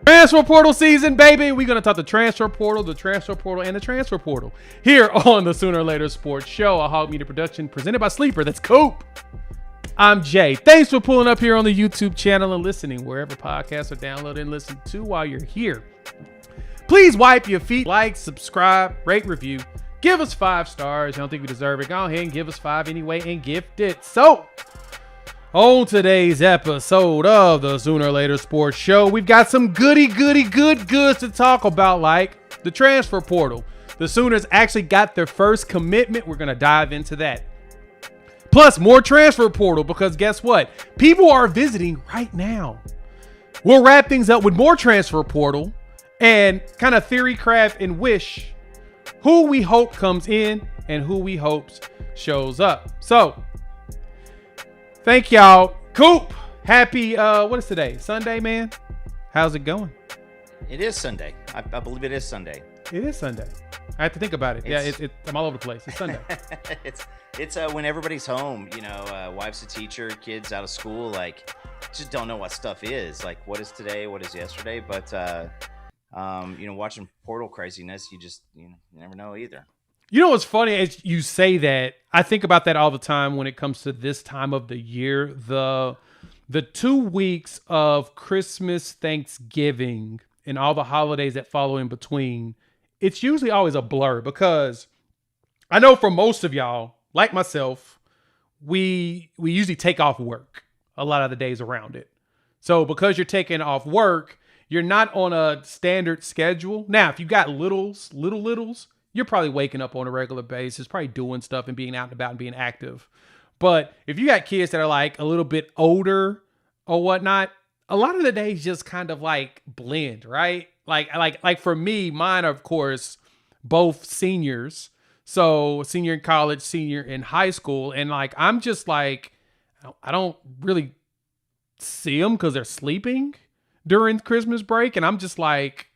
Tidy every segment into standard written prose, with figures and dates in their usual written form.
Transfer portal season, baby. We're going to talk the transfer portal, and the transfer portal here on the Sooner or Later Sports Show, a Hog Media production presented by Sleeper. That's Coop. I'm Jay. Thanks for pulling up here on the YouTube channel and listening wherever podcasts are downloaded and listened to while you're here. Please wipe your feet, like, subscribe, rate, review. Give us 5 stars. I don't think we deserve it. Go ahead and give us 5 anyway and gift it. So, on today's episode of the Sooner or Later Sports Show, we've got some goods to talk about, like the transfer portal. The Sooners actually got their first commitment. We're going to dive into that. Plus, more transfer portal because guess what? People are visiting right now. We'll wrap things up with more transfer portal and kind of theory, craft, and wish who we hope comes in and who we hope shows up. So, thank y'all. Coop, happy, what is today? Sunday, man? How's it going? It is Sunday. I believe it is Sunday. It is Sunday. I have to think about it. I'm all over the place. It's Sunday. it's when everybody's home, wife's a teacher, kids out of school, like, just don't know what stuff is. Like, what is today? What is yesterday? But, watching portal craziness, you never know either. You know what's funny as you say that, I think about that all the time when it comes to this time of the year. The 2 weeks of Christmas, Thanksgiving, and all the holidays that follow in between, it's usually always a blur because I know for most of y'all, like myself, we usually take off work a lot of the days around it. So because you're taking off work, you're not on a standard schedule. Now, if you got littles, you're probably waking up on a regular basis, probably doing stuff and being out and about and being active. But if you got kids that are like a little bit older or whatnot, a lot of the days just kind of like blend, right? Like for me, mine are, of course, both seniors. So senior in college, senior in high school. And like, I'm just like, I don't really see them because they're sleeping during Christmas break. And I'm just like,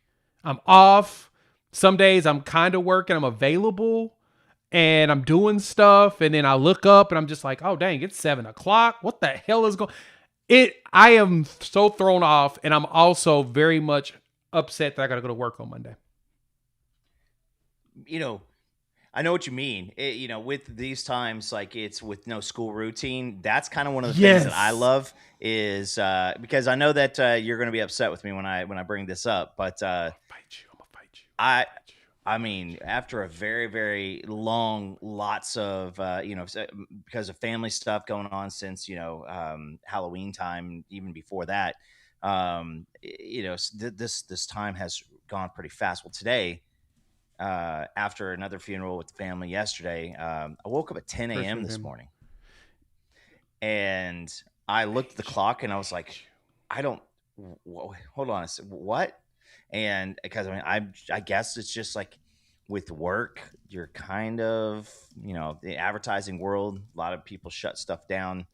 I'm off. Some days I'm kind of working, I'm available and I'm doing stuff. And then I look up and I'm just like, oh, dang, it's 7:00. What the hell is going on? I am so thrown off. And I'm also very much upset that I got to go to work on Monday. I know what you mean. With these times, like it's with no school routine. That's kind of one of the things that I love is because I know that you're going to be upset with me when I bring this up, but I'm gonna fight you. I mean, after a very, very long, lots of because of family stuff going on since Halloween time, even before that, this time has gone pretty fast. Well, today. After another funeral with the family yesterday, I woke up at 10 a.m. this morning. And I looked at the clock and I was like, hold on a second, what? And because I guess it's just like with work, you're kind of, the advertising world, a lot of people shut stuff down,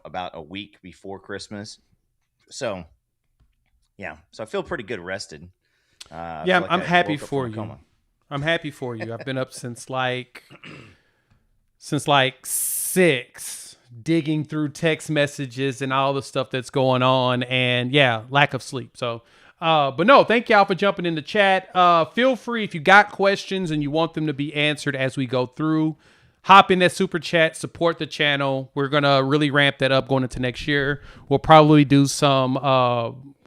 about a week before Christmas. So, yeah. So I feel pretty good rested. I'm happy for you. I'm happy for you. I've been up since like 6, digging through text messages and all the stuff that's going on, and lack of sleep. So, but no, thank y'all for jumping in the chat. Feel free if you got questions and you want them to be answered as we go through. Hop in that super chat, support the channel. We're gonna really ramp that up going into next year. We'll probably do some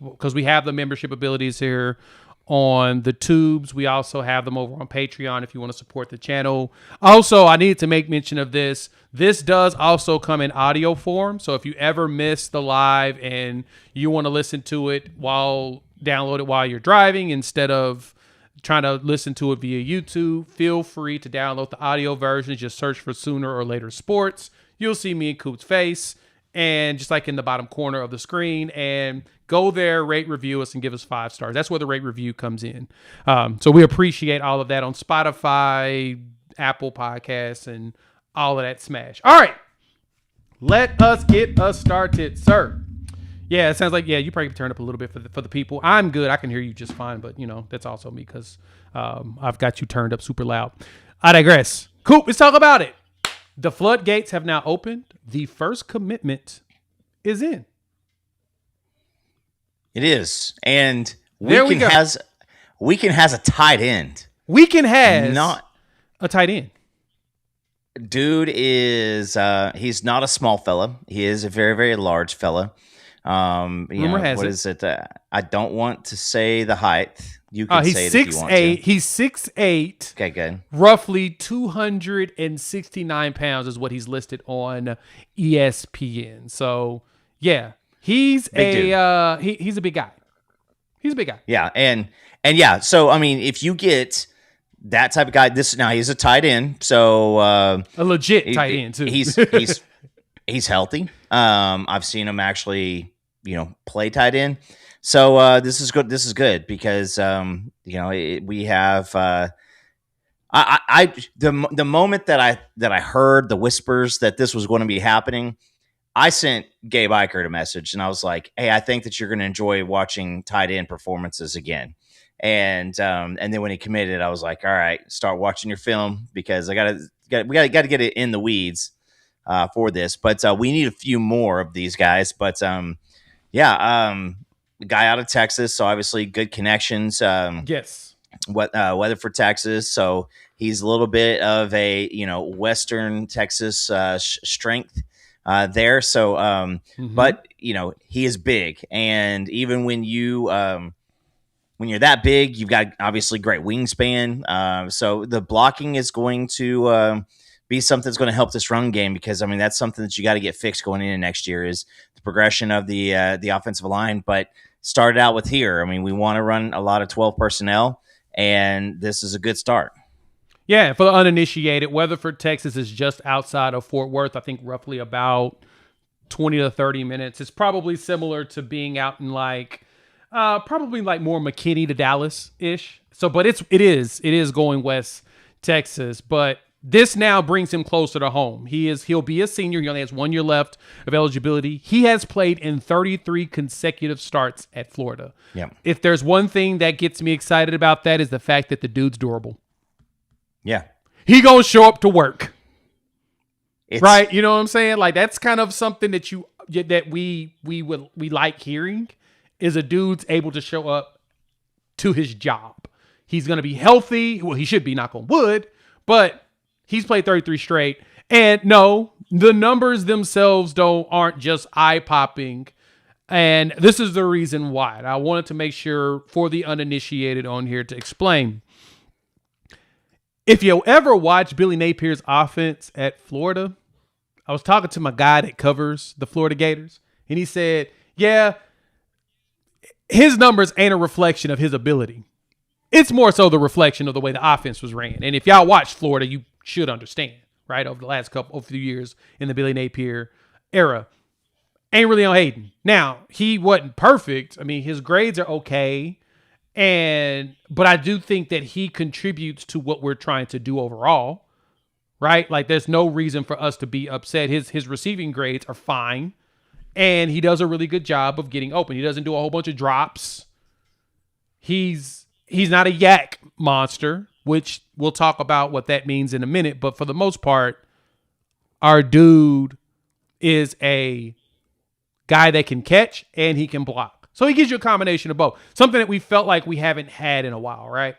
because we have the membership abilities here on the tubes. We also have them over on Patreon if you want to support the channel. Also, I need to make mention of this. This does also come in audio form. So if you ever miss the live and you want to listen to it download it while you're driving instead of trying to listen to it via YouTube, feel free to download the audio version. Just search for Sooner or Later Sports. You'll see me and Coop's face. And just like in the bottom corner of the screen, and go there, rate, review us, and give us 5 stars. That's where the rate review comes in. So we appreciate all of that on Spotify, Apple Podcasts, and all of that smash. All right, let us get us started, sir. Yeah, it sounds like, you probably turn up a little bit for the people. I'm good. I can hear you just fine, but, that's also me because I've got you turned up super loud. I digress. Coop, let's talk about it. The floodgates have now opened. The first commitment is in. It is, and There we go. Weekend has a tight end. Weekend has Not a tight end. Dude is he's not a small fella. He is a very, very large fella. Rumor has what it. is it? I don't want to say the height. You can He's say it if you want 6'8". to. He's 6'8". Okay, good. Roughly 269 pounds is what he's listed on ESPN. So yeah, he's Big he's a big guy. He's a big guy. Yeah, and yeah. So I mean, if you get that type of guy, now he's a tight end, so A legit tight end too. He's healthy. I've seen him actually, play tight end. So this is good. This is good because we have. The moment that I heard the whispers that this was going to be happening, I sent Gabe Eichert a message and I was like, "Hey, I think that you're going to enjoy watching tight end performances again." And then when he committed, I was like, "All right, start watching your film because we got to get it in the weeds for this." But we need a few more of these guys. But the guy out of Texas, so obviously good connections. Yes. Weatherford, Texas, so he's a little bit of a Western Texas strength there. So, but he is big, and even when you're that big, you've got obviously great wingspan. So the blocking is going to be something that's going to help this run game because I mean that's something that you got to get fixed going into next year is the progression of the offensive line. But started out with here. I mean, we want to run a lot of 12 personnel, and this is a good start. Yeah, for the uninitiated, Weatherford, Texas is just outside of Fort Worth. I think roughly about 20 to 30 minutes. It's probably similar to being out in probably like more McKinney to Dallas ish. So, but it is going West Texas, but this now brings him closer to home. He'll be a senior. He only has 1 year left of eligibility. He has played in 33 consecutive starts at Florida. Yeah. If there's one thing that gets me excited about that is the fact that the dude's durable. Yeah. He gonna show up to work. Right? You know what I'm saying? Like that's kind of something that we like hearing is a dude's able to show up to his job. He's going to be healthy. Well, he should be, knock on wood, but he's played 33 straight. And no, the numbers themselves aren't just eye-popping. And this is the reason why. And I wanted to make sure for the uninitiated on here to explain. If you ever watch Billy Napier's offense at Florida, I was talking to my guy that covers the Florida Gators, and he said, yeah, his numbers ain't a reflection of his ability. It's more so the reflection of the way the offense was ran. And if y'all watch Florida, you should understand, right? Over the last few years in the Billy Napier era, ain't really on Hayden. Now, he wasn't perfect. I mean, his grades are okay. But I do think that he contributes to what we're trying to do overall, right? Like there's no reason for us to be upset. His receiving grades are fine. And he does a really good job of getting open. He doesn't do a whole bunch of drops. He's not a yak monster, which we'll talk about what that means in a minute. But for the most part, our dude is a guy that can catch and he can block. So he gives you a combination of both. Something that we felt like we haven't had in a while, right?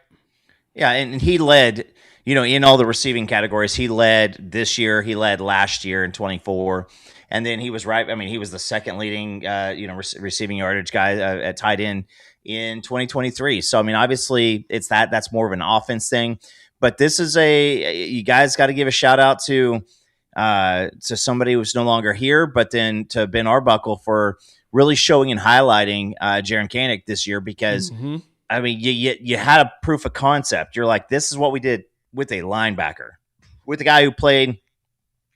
Yeah, and he led, in all the receiving categories. He led this year. He led last year in 24. And then he was right. I mean, he was the second leading, receiving yardage guy at tight end in 2023. So, I mean, obviously, that's more of an offense thing. But this is you guys got to give a shout out to somebody who's no longer here, but then to Ben Arbuckle for really showing and highlighting Jaron Kanik this year because, I mean, you had a proof of concept. You're like, this is what we did with a linebacker, with a guy who played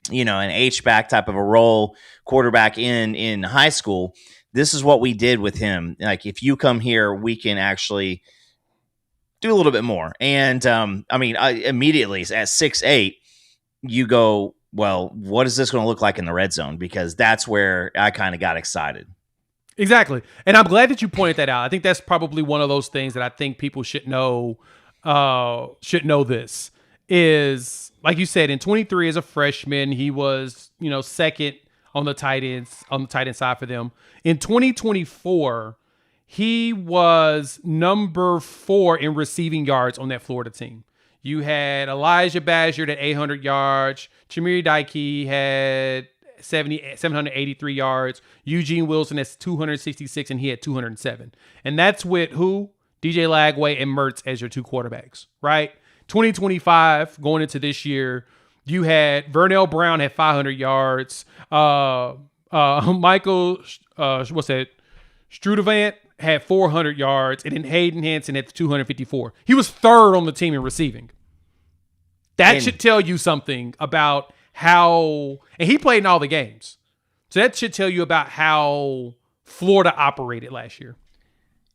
an H-back type of a role, quarterback in high school. This is what we did with him. Like, if you come here, we can actually do a little bit more. And, immediately at 6'8", you go, well, what is this going to look like in the red zone? Because that's where I kind of got excited. Exactly. And I'm glad that you pointed that out. I think that's probably one of those things that I think people should know this is, like you said, in 23 as a freshman, he was, second on the tight end side for them. In 2024, he was number 4 in receiving yards on that Florida team. You had Elijah Badger at 800 yards. Chamiri Daiki had 783 yards. Eugene Wilson has 266, and he had 207. And that's with who? DJ Lagway and Mertz as your 2 quarterbacks, right? 2025, going into this year, you had Vernell Brown had 500 yards. Michael, Strudevant had 400 yards, and then Hayden Hansen had 254. He was 3rd on the team in receiving. That should tell you something about how, and he played in all the games. So that should tell you about how Florida operated last year.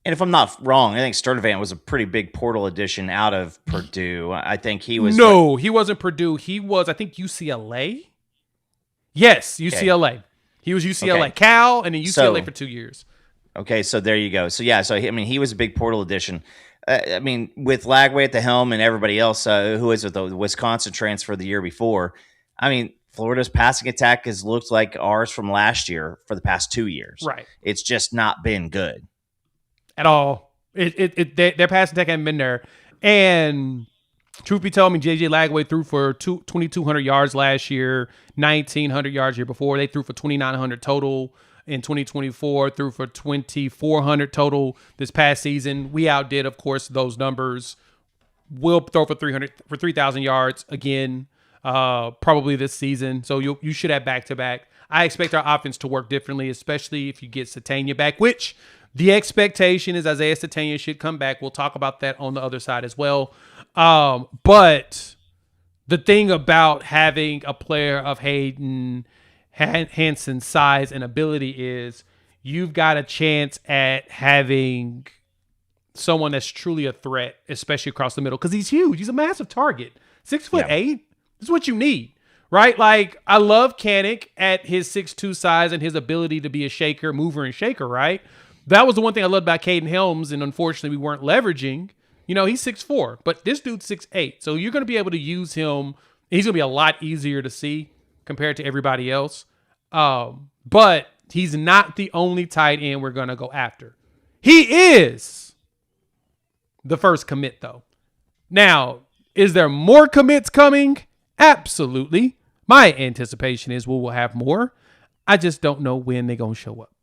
And if I'm not wrong, I think Sturdivant was a pretty big portal addition out of Purdue. I think he was. No, he wasn't Purdue. He was, I think, UCLA. Yes, UCLA. Okay. He was UCLA. Okay. Cal, and then UCLA for 2 years. Okay, so there you go. So, yeah, he was a big portal addition. With Lagway at the helm and everybody else who was with the Wisconsin transfer the year before, Florida's passing attack has looked like ours from last year for the past 2 years. Right. It's just not been good. At all. Their passing attack hasn't been there. And truth be told, JJ Lagway threw for 2,200 yards last year, 1,900 yards year before. They threw for 2,900 total in 2024, threw for 2,400 total this past season. We outdid, of course, those numbers. We'll throw for 3,000 yards again, probably this season. So you should have back-to-back. I expect our offense to work differently, especially if you get Satania back, which the expectation is Isaiah Satania should come back. We'll talk about that on the other side as well. But the thing about having a player of Hayden Hansen's size and ability is you've got a chance at having someone that's truly a threat, especially across the middle, because he's huge. He's a massive target. 6'8". Yeah. This is what you need, right? Like, I love Kanik at his 6'2" size and his ability to be a mover and shaker, right? That was the one thing I loved about Caden Helms, and unfortunately we weren't leveraging. He's 6'4", but this dude's 6'8". So you're going to be able to use him. He's going to be a lot easier to see compared to everybody else. But he's not the only tight end we're going to go after. He is the first commit, though. Now, is there more commits coming? Absolutely. My anticipation is we will have more. I just don't know when they're going to show up.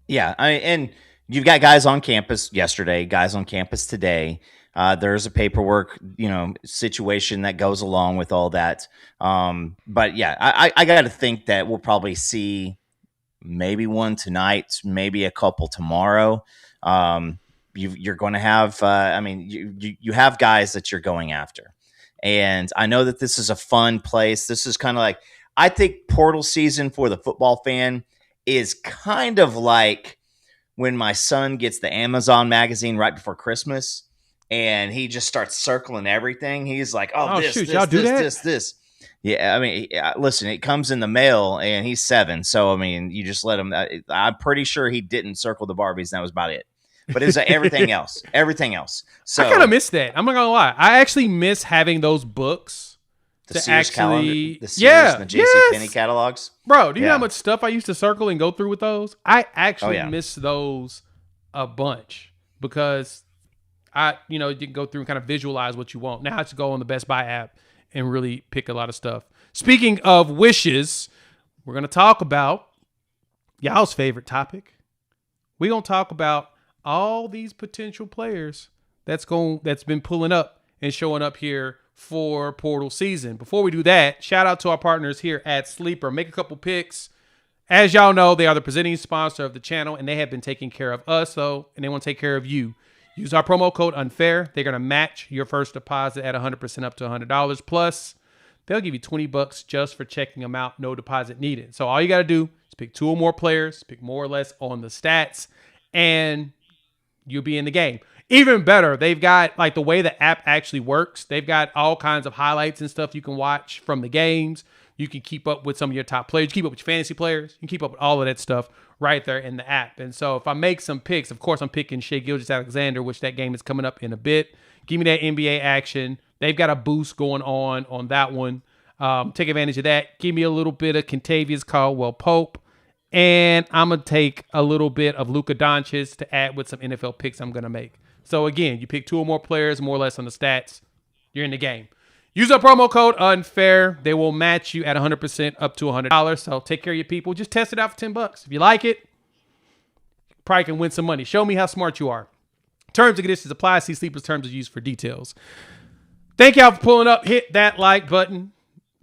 Yeah, and you've got guys on campus yesterday, guys on campus today. There's a paperwork, situation that goes along with all that. But yeah, I got to think that we'll probably see maybe one tonight, maybe a couple tomorrow. You're going to have, you have guys that you're going after. And I know that this is a fun place. This is kind of like, I think portal season for the football fan is kind of like when my son gets the Amazon magazine right before Christmas and he just starts circling everything. He's like, this. Yeah, listen, it comes in the mail and he's 7. So, you just let him. I'm pretty sure he didn't circle the Barbies and that was about it. But it was everything else. So I kind of miss that. I'm not going to lie. I actually miss having those books. The Sears calendar, the Sears and the JCPenney catalogs. Bro, do you know how much stuff I used to circle and go through with those? I actually miss those a bunch because you can go through and kind of visualize what you want. Now I just go on the Best Buy app and really pick a lot of stuff. Speaking of wishes, we're going to talk about y'all's favorite topic. We're going to talk about all these potential players that's been pulling up and showing up here for portal season. Before we do that, shout out to our partners here at Sleeper. Make a couple picks. As y'all know, they are the presenting sponsor of the channel, and they have been taking care of us, and they want to take care of you. Use our promo code UNFAIR. They're going to match your first deposit at 100% up to $100. Plus, they'll give you $20 just for checking them out. No deposit needed. So all you got to do is pick 2 or more players, pick more or less on the stats, and you'll be in the game. Even better, they've got, like, the way the app actually works, they've got all kinds of highlights and stuff you can watch from the games. You can keep up with some of your top players. You keep up with your fantasy players. You can keep up with all of that stuff right there in the app. And so if I make some picks, of course, I'm picking Shai Gilgeous-Alexander, which that game is coming up in a bit. Give me that NBA action. They've got a boost going on that one. Take advantage of that. Give me a little bit of Kentavious Caldwell-Pope. and I'm going to take a little bit of Luka Doncic to add with some NFL picks I'm going to make. So again, you pick 2 or more players, more or less on the stats, you're in the game. Use our promo code UNFAIR. They will match you at 100% up to $100. So take care of your people. Just test it out for $10. If you like it, you probably can win some money. Show me how smart you are. Terms and conditions apply. See Sleepers terms of use for details. Thank y'all for pulling up. Hit that like button.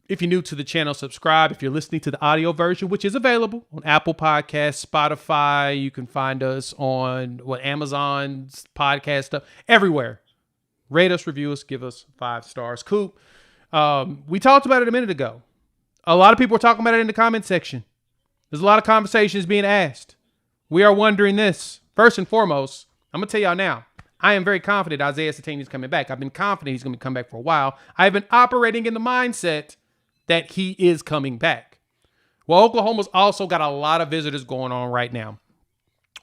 If you're new to the channel, subscribe. If you're listening to the audio version, which is available on Apple Podcasts, Spotify, you can find us on Amazon's podcast stuff, everywhere. Rate us, review us, give us 5 stars. Coop, we talked about it a minute ago. A lot of people are talking about it in the comment section. There's a lot of conversations being asked. We are wondering this. First and foremost, I'm going to tell y'all now, I am very confident Isaiah Satani is coming back. I've been confident he's going to come back for a while. I've been operating in the mindset that he is coming back. Well, Oklahoma's also got a lot of visitors going on right now.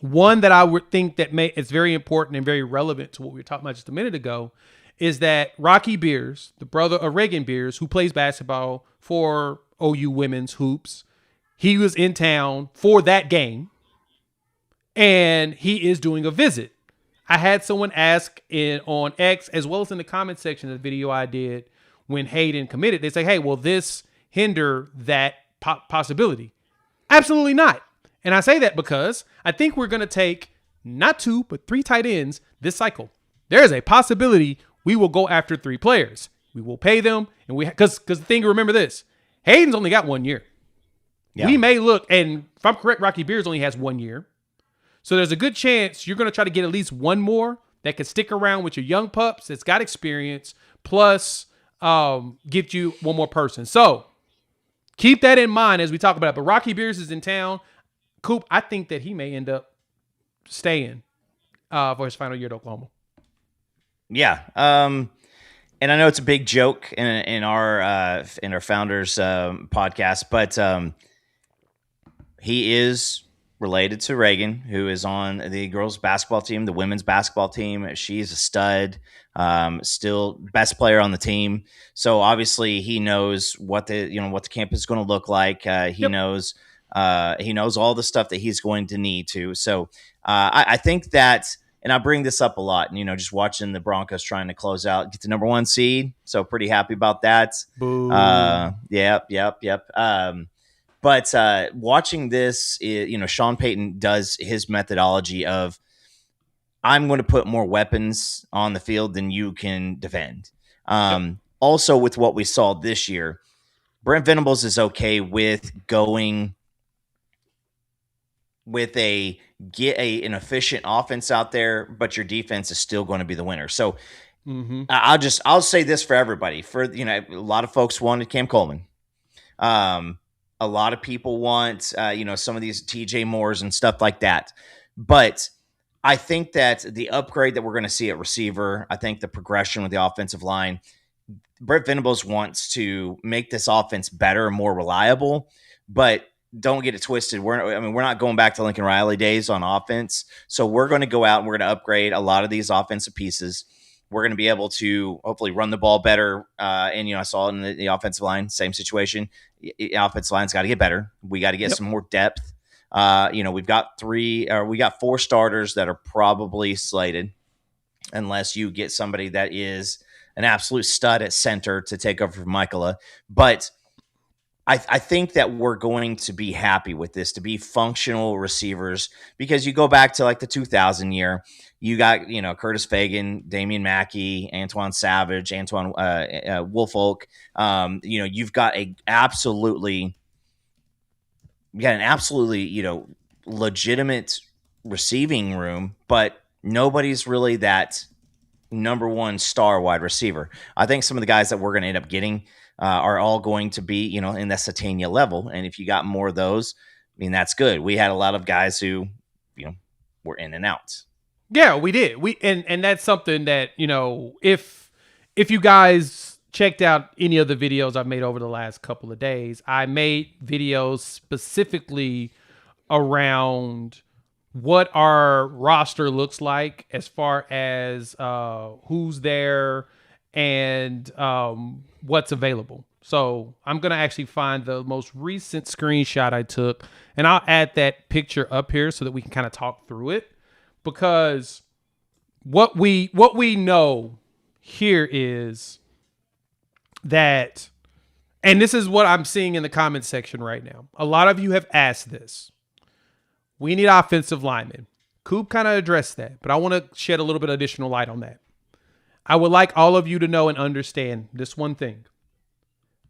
One that I would think that is very important and very relevant to what we were talking about just a minute ago is that Rocky Beers, the brother of Reagan Beers, who plays basketball for OU Women's Hoops, he was in town for that game, and he is doing a visit. I had someone ask on X, as well as in the comment section of the video I did when Hayden committed. They say, hey, will this hinder that possibility? Absolutely not. And I say that because I think we're going to take not 2, but 3 tight ends this cycle. There is a possibility we will go after 3 players. We will pay them, and because the thing, remember this, Hayden's only got 1 year. Yeah. We may look, and if I'm correct, Rocky Beers only has 1 year. So there's a good chance you're going to try to get at least 1 more that can stick around with your young pups that's got experience, plus get you 1 more person. So keep that in mind as we talk about it. But Rocky Beers is in town. Coop, I think that he may end up staying for his final year at Oklahoma. Yeah. And I know it's a big joke in our founders podcast, but he is related to Reagan, who is on the girls basketball team, the women's basketball team. She's a stud, still best player on the team. So obviously he knows what the campus is going to look like. He knows all the stuff that he's going to need to. So I think that, and I bring this up a lot, just watching the Broncos trying to close out, get the number 1 seed. So pretty happy about that. Boo. Yep. But watching this, Sean Payton does his methodology of, I'm going to put more weapons on the field than you can defend. Also, with what we saw this year, Brent Venables is okay with going with an efficient offense out there, but your defense is still going to be the winner. So I'll say this for everybody. A lot of folks wanted Cam Coleman. A lot of people want, some of these TJ Moores and stuff like that. But I think that the upgrade that we're going to see at receiver, I think the progression with the offensive line, Brent Venables wants to make this offense better and more reliable, but don't get it twisted. We're not going back to Lincoln Riley days on offense. So we're going to go out and we're going to upgrade a lot of these offensive pieces. We're going to be able to hopefully run the ball better. And I saw it in the offensive line, same situation. The offensive line's got to get better. We got to get some more depth. We've got 4 starters that are probably slated, unless you get somebody that is an absolute stud at center to take over from Michaela. But I think that we're going to be happy with this, to be functional receivers, because you go back to like the 2000 year, you got, Curtis Fagan, Damian Mackey, Antoine Savage, Woolfolk. You've got an absolutely, legitimate receiving room, but nobody's really that number 1 star wide receiver. I think some of the guys that we're going to end up getting are all going to be, in that Satania level. And if you got more of those, that's good. We had a lot of guys who, were in and out. Yeah, we did. And that's something that, if you guys checked out any of the videos I've made over the last couple of days, I made videos specifically around what our roster looks like as far as who's there and what's available. So I'm going to actually find the most recent screenshot I took, and I'll add that picture up here so that we can kind of talk through it. Because what we know here is that, and this is what I'm seeing in the comments section right now. A lot of you have asked this. We need offensive linemen. Coop kind of addressed that, but I want to shed a little bit of additional light on that. I would like all of you to know and understand this one thing.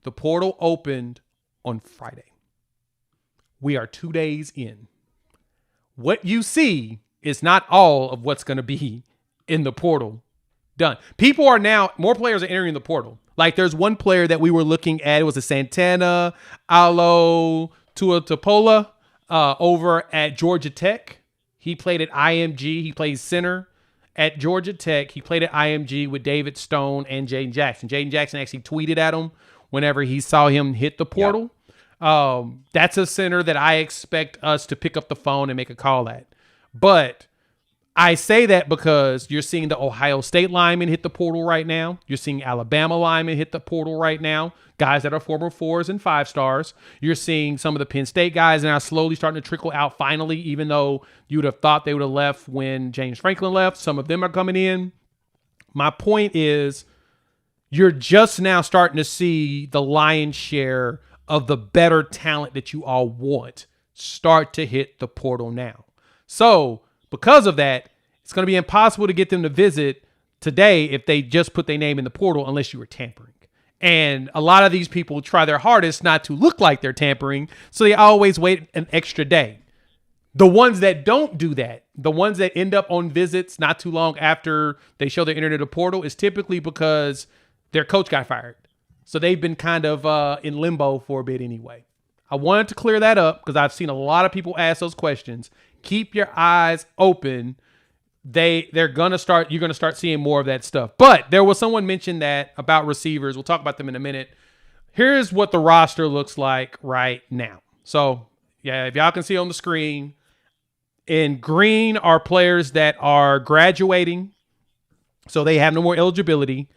The portal opened on Friday. We are 2 days in. What you see is not all of what's going to be in the portal done. People are now, more players are entering the portal. Like there's one player that we were looking at. It was a Santana Alo Tuatopola over at Georgia Tech. He played at IMG. He plays center at Georgia Tech. He played at IMG with David Stone and Jaden Jackson. Jaden Jackson actually tweeted at him whenever he saw him hit the portal. Yep. That's a center that I expect us to pick up the phone and make a call at. But I say that because you're seeing the Ohio State linemen hit the portal right now. You're seeing Alabama linemen hit the portal right now. Guys that are former 4s and 5 stars. You're seeing some of the Penn State guys now slowly starting to trickle out finally, even though you would have thought they would have left when James Franklin left. Some of them are coming in. My point is, you're just now starting to see the lion's share of the better talent that you all want start to hit the portal now. So because of that, it's going to be impossible to get them to visit today if they just put their name in the portal unless you were tampering. And a lot of these people try their hardest not to look like they're tampering, so they always wait an extra day. The ones that don't do that, the ones that end up on visits not too long after they show their internet portal, is typically because their coach got fired. So they've been kind of in limbo for a bit anyway. I wanted to clear that up because I've seen a lot of people ask those questions. Keep your eyes open. They're gonna start. You're gonna start seeing more of that stuff. But there was someone mentioned that about receivers. We'll talk about them in a minute. Here's what the roster looks like right now. So yeah, if y'all can see on the screen, in green are players that are graduating, so they have no more eligibility.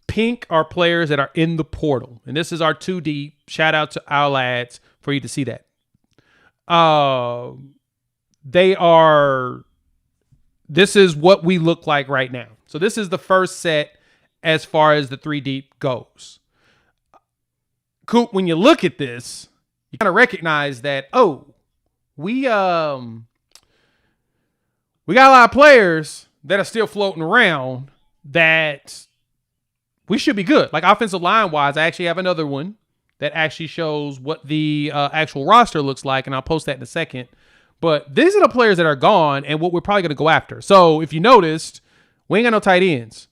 Pink are players that are in the portal. And this is our 2 deep. Shout out to our lads for you to see that. This is what we look like right now. So this is the first set as far as the 3 deep goes. Coop, when you look at this, you kind of recognize that, we got a lot of players that are still floating around that we should be good. Like offensive line wise, I actually have another one that actually shows what the actual roster looks like, and I'll post that in a second. But these are the players that are gone and what we're probably going to go after. So if you noticed, we ain't got no tight ends.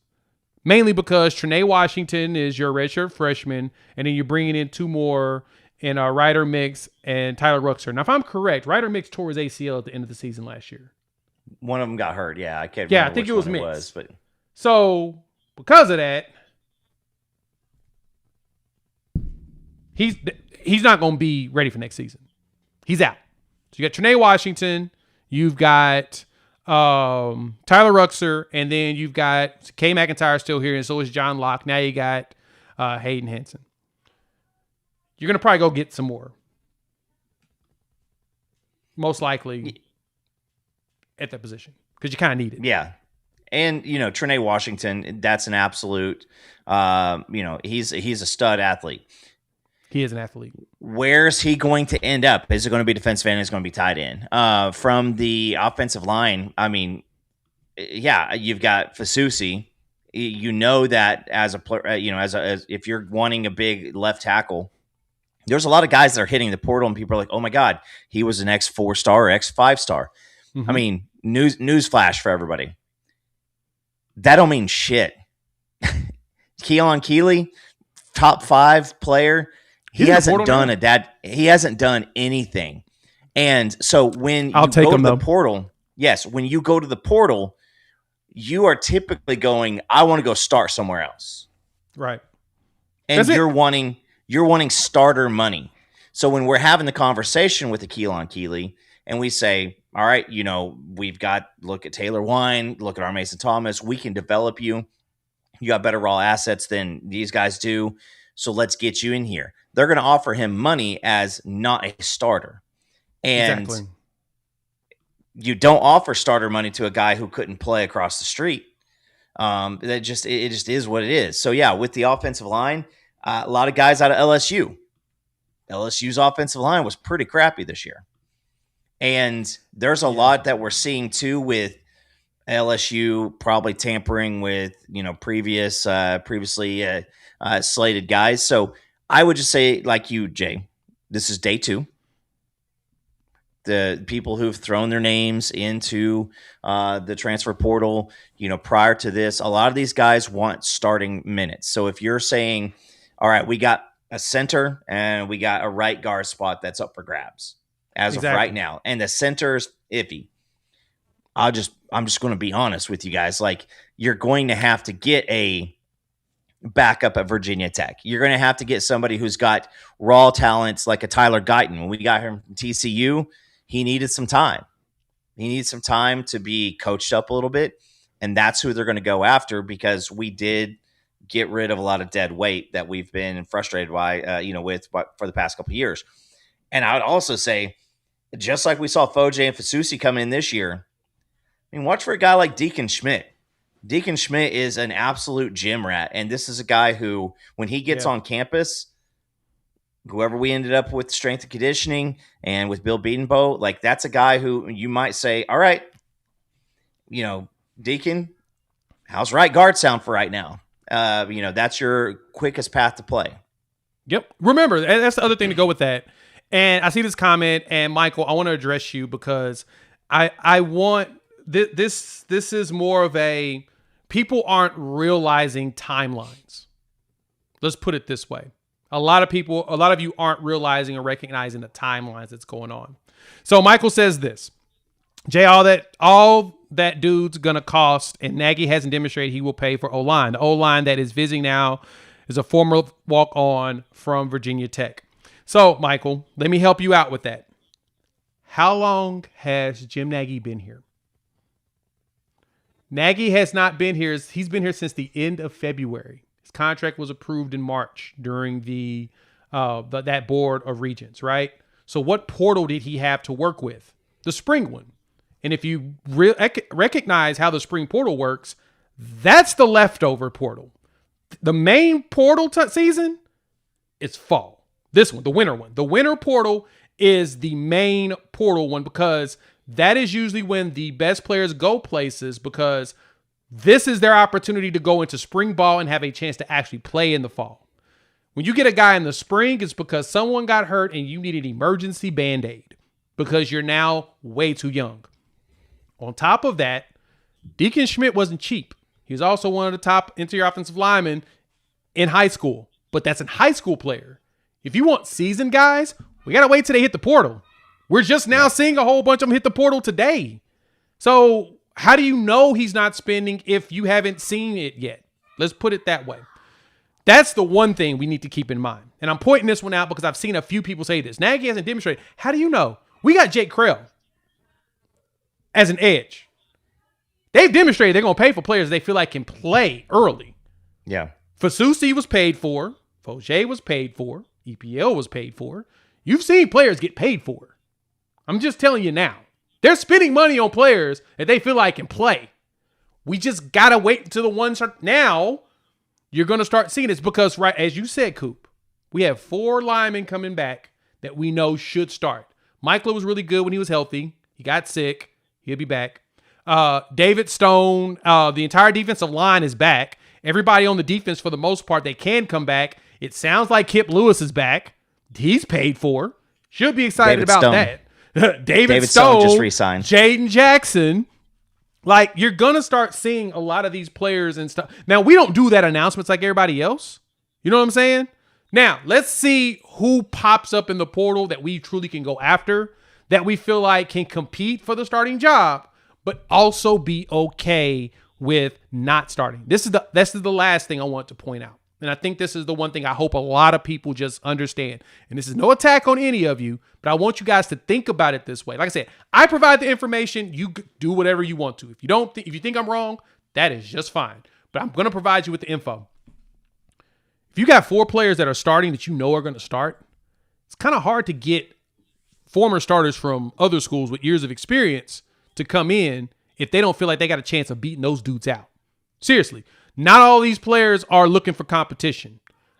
Mainly because Trinae Washington is your redshirt freshman, and then you're bringing in 2 more in Ryder Mix and Tyler Ruxer. Now, if I'm correct, Ryder Mix tore his ACL at the end of the season last year. One of them got hurt. Yeah, I can't remember. Yeah, I think it was Mix. But so because of that, he's not going to be ready for next season. He's out. So you got Trinae Washington, you've got Tyler Ruxer, and then you've got Kay McIntyre still here, and so is John Locke. Now you got Hayden Hansen. You're going to probably go get some more. Most likely at that position because you kind of need it. Yeah. And, Trinae Washington, that's an absolute, he's a stud athlete. He is an athlete. Where's he going to end up? Is it going to be defensive end? Is it going to be tight end? From the offensive line, I mean, yeah, you've got Fasusi. You know that as a player, as if you're wanting a big left tackle, there's a lot of guys that are hitting the portal, and people are like, "Oh my God, he was an X 4-star or X 5-star." Mm-hmm. I mean, news flash for everybody. That don't mean shit. Keelan Keeley, top 5 player. He hasn't done anything. And so when you go to the portal, when you go to the portal, you are typically going, I want to go start somewhere else. Right. And you're wanting starter money. So when we're having the conversation with the Keelan Keeley and we say, all right, look at Taylor Wine, look at our Mason Thomas, we can develop you. You got better raw assets than these guys do. So let's get you in here. They're going to offer him money as not a starter. And Exactly. you don't offer starter money to a guy who couldn't play across the street. It just is what it is. So yeah, with the offensive line, a lot of guys out of LSU. LSU's offensive line was pretty crappy this year. And there's a lot that we're seeing too with LSU probably tampering with, previously slated guys. So I would just say, like you, Jay, this is day 2. The people who've thrown their names into the transfer portal, prior to this, a lot of these guys want starting minutes. So if you're saying, all right, we got a center and we got a right guard spot that's up for grabs as of right now, and the center's iffy, I'm just going to be honest with you guys. Like, you're going to have to get a backup at Virginia Tech. You're going to have to get somebody who's got raw talents like a Tyler Guyton. When we got him from TCU, he needed some time. He needs some time to be coached up a little bit, and that's who they're going to go after, because we did get rid of a lot of dead weight that we've been frustrated by, with for the past couple of years. And I would also say, just like we saw Foje and Fasusi come in this year, I mean, watch for a guy like Deacon Schmidt. Deacon Schmidt is an absolute gym rat, and this is a guy who, when he gets on campus, whoever we ended up with strength and conditioning and with Bill Beatonbow, like, that's a guy who you might say, all right, Deacon, how's right guard sound for right now? That's your quickest path to play. Yep. Remember, that's the other thing to go with that. And I see this comment, and Michael, I want to address you because I want this is more of a, people aren't realizing timelines. Let's put it this way. A lot of you aren't realizing or recognizing the timelines that's going on. So Michael says this, Jay, all that dude's going to cost, and Nagy hasn't demonstrated he will pay for O-line. The O-line that is visiting now is a former walk-on from Virginia Tech. So, Michael, let me help you out with that. How long has Jim Nagy been here? Nagy has not been here. He's been here since the end of February. His contract was approved in March during that board of regents, right? So what portal did he have to work with? The spring one. And if you recognize how the spring portal works, that's the leftover portal. The main portal season is fall. This one, the winter one. The winter portal is the main portal one, because that is usually when the best players go places, because this is their opportunity to go into spring ball and have a chance to actually play in the fall. When you get a guy in the spring, it's because someone got hurt and you need an emergency Band-Aid because you're now way too young. On top of that, Deacon Schmidt wasn't cheap. He was also one of the top interior offensive linemen in high school, but that's a high school player. If you want seasoned guys, we got to wait till they hit the portal. We're just now seeing a whole bunch of them hit the portal today. So how do you know he's not spending if you haven't seen it yet? Let's put it that way. That's the one thing we need to keep in mind. And I'm pointing this one out because I've seen a few people say this. Nagy hasn't demonstrated. How do you know? We got Jake Krell as an edge. They've demonstrated they're going to pay for players they feel like can play early. Yeah. Fasusi was paid for. Foje was paid for. EPL was paid for. You've seen players get paid for. I'm just telling you now. They're spending money on players that they feel like can play. We just got to wait until the ones are. Now, you're going to start seeing this because, right, as you said, Coop, we have 4 linemen coming back that we know should start. Michael was really good when he was healthy. He got sick. He'll be back. David Stone, the entire defensive line is back. Everybody on the defense, for the most part, they can come back. It sounds like Kip Lewis is back. He's paid for. Should be excited David about Stone. that. David Stone just re-signed. Jaden Jackson. Like, you're going to start seeing a lot of these players and stuff. Now, we don't do that announcements like everybody else. You know what I'm saying? Now, let's see who pops up in the portal that we truly can go after, that we feel like can compete for the starting job, but also be okay with not starting. This is the last thing I want to point out. And I think this is the one thing I hope a lot of people just understand. And this is no attack on any of you, but I want you guys to think about it this way. Like I said, I provide the information. You do whatever you want to. If you think I'm wrong, that is just fine. But I'm going to provide you with the info. If you got 4 players that are starting that you know are going to start, it's kind of hard to get former starters from other schools with years of experience to come in if they don't feel like they got a chance of beating those dudes out. Seriously, not all these players are looking for competition.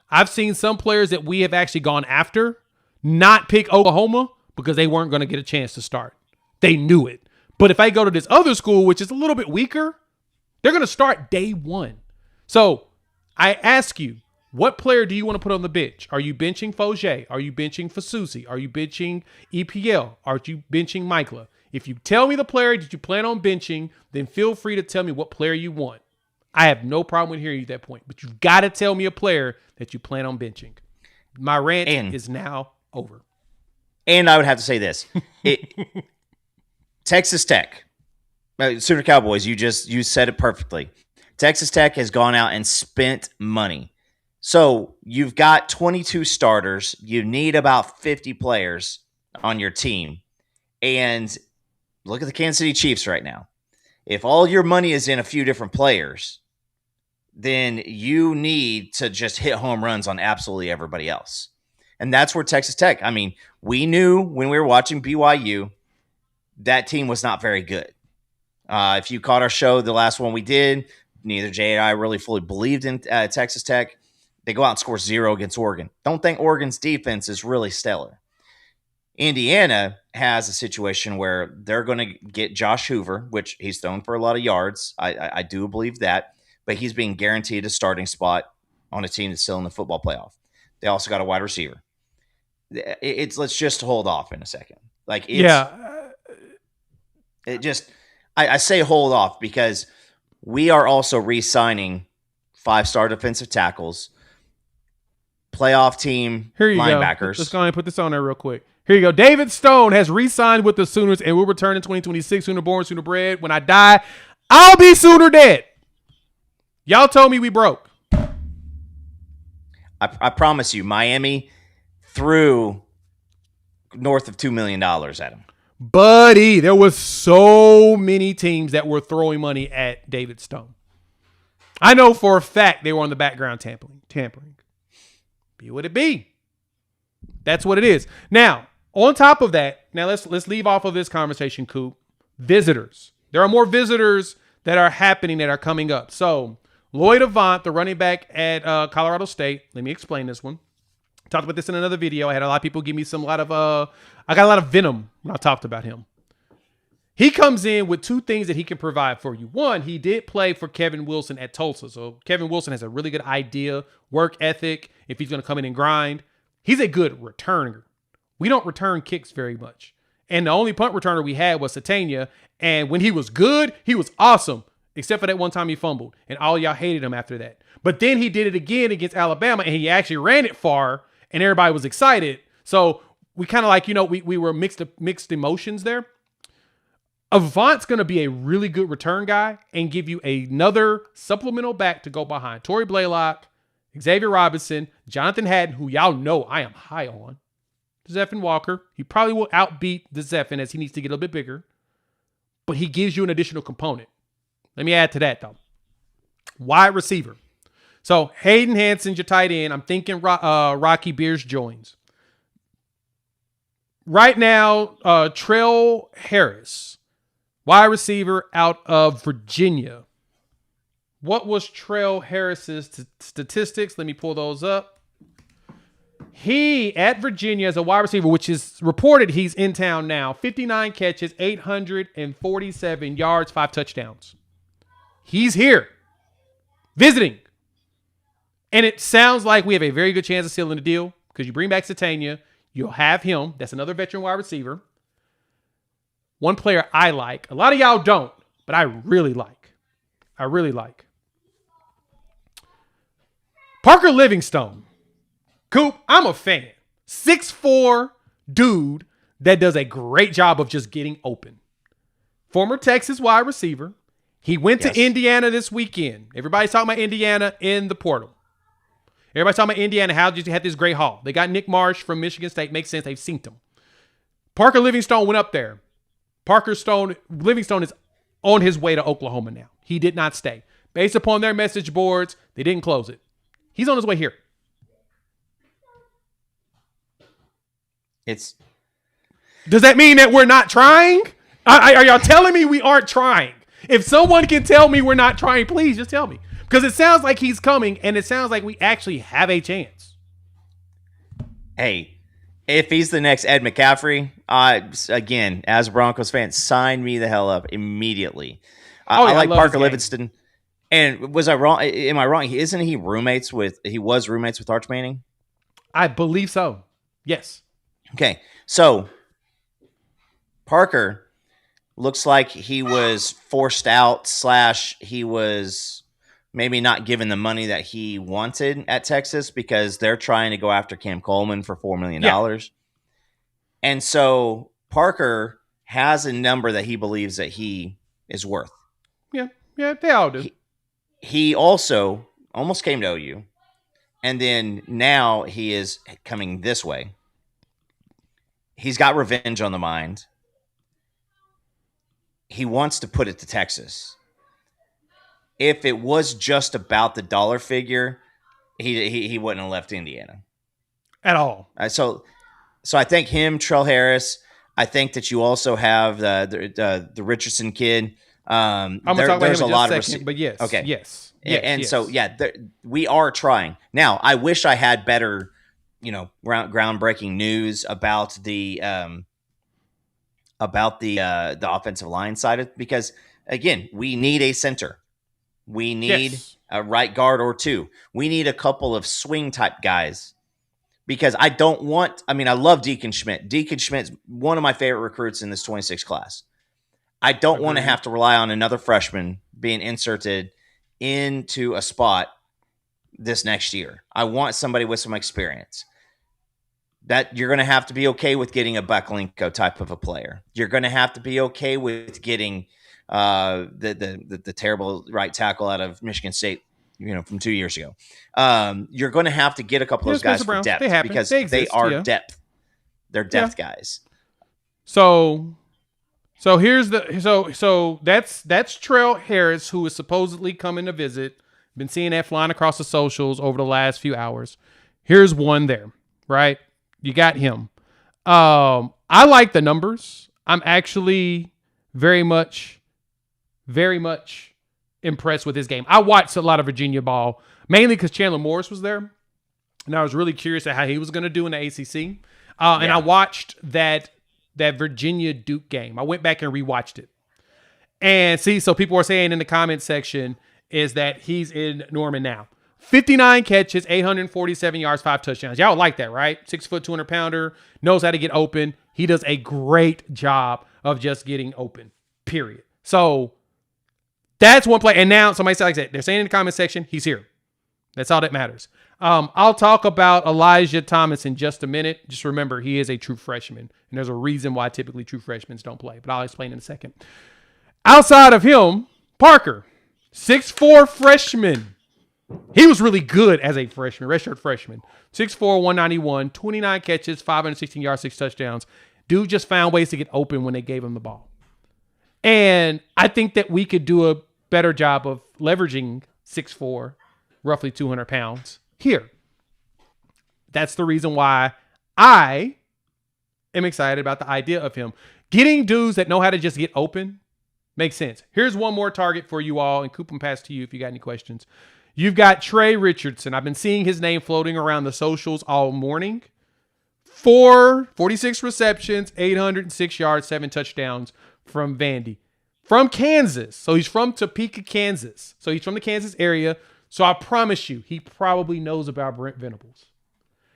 I've seen some players that we have actually gone after not pick Oklahoma because they weren't going to get a chance to start. They knew it. But if I go to this other school, which is a little bit weaker, they're going to start day one. So I ask you, what player do you want to put on the bench? Are you benching Fogier? Are you benching Fasusi? Are you benching EPL? Are you benching Michaela? If you tell me the player that you plan on benching, then feel free to tell me what player you want. I have no problem with hearing you at that point, but you've got to tell me a player that you plan on benching. My rant is now over. And I would have to say this. Texas Tech, Sooner Cowboys, you said it perfectly. Texas Tech has gone out and spent money. So you've got 22 starters. You need about 50 players on your team. And look at the Kansas City Chiefs right now. If all your money is in a few different players, then you need to just hit home runs on absolutely everybody else. And that's where Texas Tech, I mean, we knew when we were watching BYU, that team was not very good. If you caught our show, the last one we did, neither Jay and I really fully believed in Texas Tech. They go out and score 0 against Oregon. Don't think Oregon's defense is really stellar. Indiana has a situation where they're going to get Josh Hoover, which he's thrown for a lot of yards. I do believe that. But he's being guaranteed a starting spot on a team that's still in the football playoff. They also got a wide receiver. Let's just hold off in a second. I say hold off because we are also re-signing 5-star defensive tackles, playoff team linebackers. Let's go ahead and put this on there real quick. Here you go. David Stone has re-signed with the Sooners and will return in 2026. Sooner born, Sooner bred. When I die, I'll be Sooner dead. Y'all told me we broke. I promise you, Miami threw north of $2 million at him. Buddy, there was so many teams that were throwing money at David Stone. I know for a fact they were on the background tampering. Be what it be. That's what it is. Now, on top of that, now let's leave off of this conversation, Coop. Visitors. There are more visitors that are happening that are coming up. So, Lloyd Avant, the running back at Colorado State. Let me explain this one. Talked about this in another video. I had a lot of people give me I got a lot of venom when I talked about him. He comes in with 2 things that he can provide for you. One, he did play for Kevin Wilson at Tulsa. So Kevin Wilson has a really good idea, work ethic, if he's going to come in and grind. He's a good returner. We don't return kicks very much. And the only punt returner we had was Satania. And when he was good, he was awesome. Except for that one time he fumbled. And all y'all hated him after that. But then he did it again against Alabama. And he actually ran it far. And everybody was excited. So we kind of like, we were mixed emotions there. Avant's going to be a really good return guy and give you another supplemental back to go behind. Torrey Blaylock, Xavier Robinson, Jonathan Haddon, who y'all know I am high on. Zephyr Walker. He probably will outbeat the Zephyr as he needs to get a little bit bigger. But he gives you an additional component. Let me add to that, though. Wide receiver. So, Hayden Hanson's your tight end. I'm thinking Rocky Beers joins. Right now, Trell Harris, wide receiver out of Virginia. What was Trell Harris's statistics? Let me pull those up. He, at Virginia, as a wide receiver, which is reported he's in town now, 59 catches, 847 yards, 5 touchdowns. He's here, visiting. And it sounds like we have a very good chance of sealing the deal because you bring back Satania. You'll have him. That's another veteran wide receiver. One player I like. A lot of y'all don't, but I really like. Parker Livingstone. Coop, I'm a fan. 6'4" dude that does a great job of just getting open. Former Texas wide receiver. He went to Indiana this weekend. Everybody's talking about Indiana in the portal. Everybody's talking about Indiana. How did you have this great haul? They got Nick Marsh from Michigan State. Makes sense. They've seen him. Parker Livingstone went up there. Livingstone is on his way to Oklahoma now. He did not stay. Based upon their message boards, they didn't close it. He's on his way here. It's Does that mean that we're not trying? Are y'all telling me we aren't trying? If someone can tell me we're not trying, please just tell me. Because it sounds like he's coming, and it sounds like we actually have a chance. Hey, if he's the next Ed McCaffrey, again, as a Broncos fan, sign me the hell up immediately. I like Parker Livingston. And was I wrong? Am I wrong? Isn't he he was roommates with Arch Manning? I believe so. Yes. Okay. So Parker looks like he was forced out / he was maybe not given the money that he wanted at Texas because they're trying to go after Cam Coleman for $4 million. Yeah. And so Parker has a number that he believes that he is worth. Yeah, they all do. He also almost came to OU, and then now he is coming this way. He's got revenge on the mind. He wants to put it to Texas. If it was just about the dollar figure, he wouldn't have left Indiana at all. So I think him, Trell Harris. I think that you also have the Richardson kid. I'm gonna talk about him in just a second, but yes, okay, yes, and so we are trying. Now, I wish I had better, groundbreaking news about the offensive line side of, because again, we need a center. We need a right guard or two. We need a couple of swing type guys, because I love Deacon Schmidt. Deacon Schmidt's one of my favorite recruits in this 26 class. I don't want to have to rely on another freshman being inserted into a spot this next year. I want somebody with some experience. That you're going to have to be okay with getting a Bucklinko type of a player. You're going to have to be okay with getting the terrible right tackle out of Michigan State, from 2 years ago. You're going to have to get a couple of those guys for depth because they are depth. They're depth guys. So here's that's Trell Harris, who is supposedly coming to visit. Been seeing that flying across the socials over the last few hours. Here's one there, right? You got him. I like the numbers. I'm actually very much impressed with his game. I watched a lot of Virginia ball, mainly because Chandler Morris was there, and I was really curious at how he was going to do in the ACC. And I watched that Virginia Duke game. I went back and rewatched it. And so people are saying in the comment section is that he's in Norman now. 59 catches, 847 yards, 5 touchdowns. Y'all like that, right? 6 foot, 200 pounder, knows how to get open. He does a great job of just getting open, period. So that's one play. And now somebody said, like that, they're saying in the comment section, he's here. That's all that matters. I'll talk about Elijah Thomas in just a minute. Just remember, he is a true freshman, and there's a reason why typically true freshmen don't play, but I'll explain in a second. Outside of him, Parker, 6'4" freshman. He was really good as a freshman, redshirt freshman. 6'4", 191, 29 catches, 516 yards, 6 touchdowns. Dude just found ways to get open when they gave him the ball. And I think that we could do a better job of leveraging 6'4", roughly 200 pounds here. That's the reason why I am excited about the idea of him. Getting dudes that know how to just get open makes sense. Here's one more target for you all, and Coop and pass to you if you got any questions. You've got Trey Richardson. I've been seeing his name floating around the socials all morning. 46 receptions, 806 yards, 7 touchdowns from Vandy. From Kansas. So he's from Topeka, Kansas. So he's from the Kansas area. So I promise you, he probably knows about Brent Venables.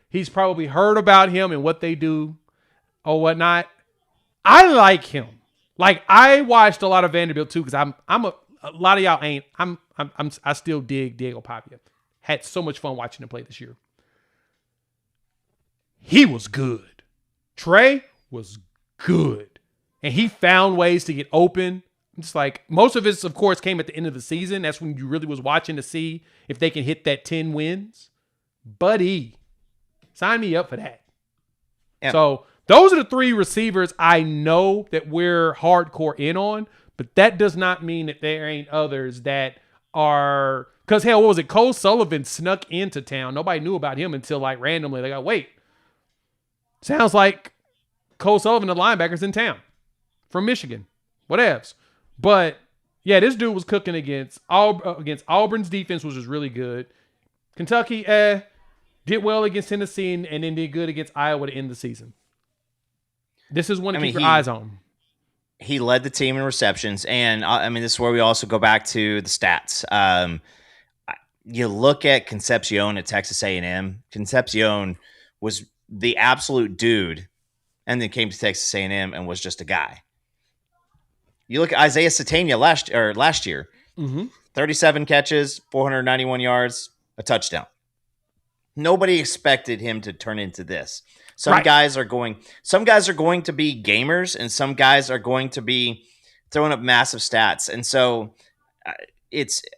He's probably heard about him and what they do or whatnot. I like him. Like, I watched a lot of Vanderbilt too, because a lot of y'all ain't. I still dig Diego Pavia. Had so much fun watching him play this year. He was good. Trey was good. And he found ways to get open. It's like, most of it, of course, came at the end of the season. That's when you really was watching to see if they can hit that 10 wins. Buddy, sign me up for that. Yeah. So those are the 3 receivers I know that we're hardcore in on, but that does not mean that there ain't others that are, because hell, what was it? Cole Sullivan snuck into town. Nobody knew about him until like randomly. They go, wait, sounds like Cole Sullivan, the linebacker's in town from Michigan. Whatevs. But yeah, this dude was cooking against Auburn's defense, which was really good. Kentucky, did well against Tennessee and then did good against Iowa to end the season. This is one to keep your eyes on. He led the team in receptions, and this is where we also go back to the stats. You look at Concepcion at Texas A&M. Concepcion was the absolute dude, and then came to Texas A&M and was just a guy. You look at Isaiah Satania last year, 37 catches, 491 yards, a touchdown. Nobody expected him to turn into this. Some guys are going to be gamers, and some guys are going to be throwing up massive stats. And so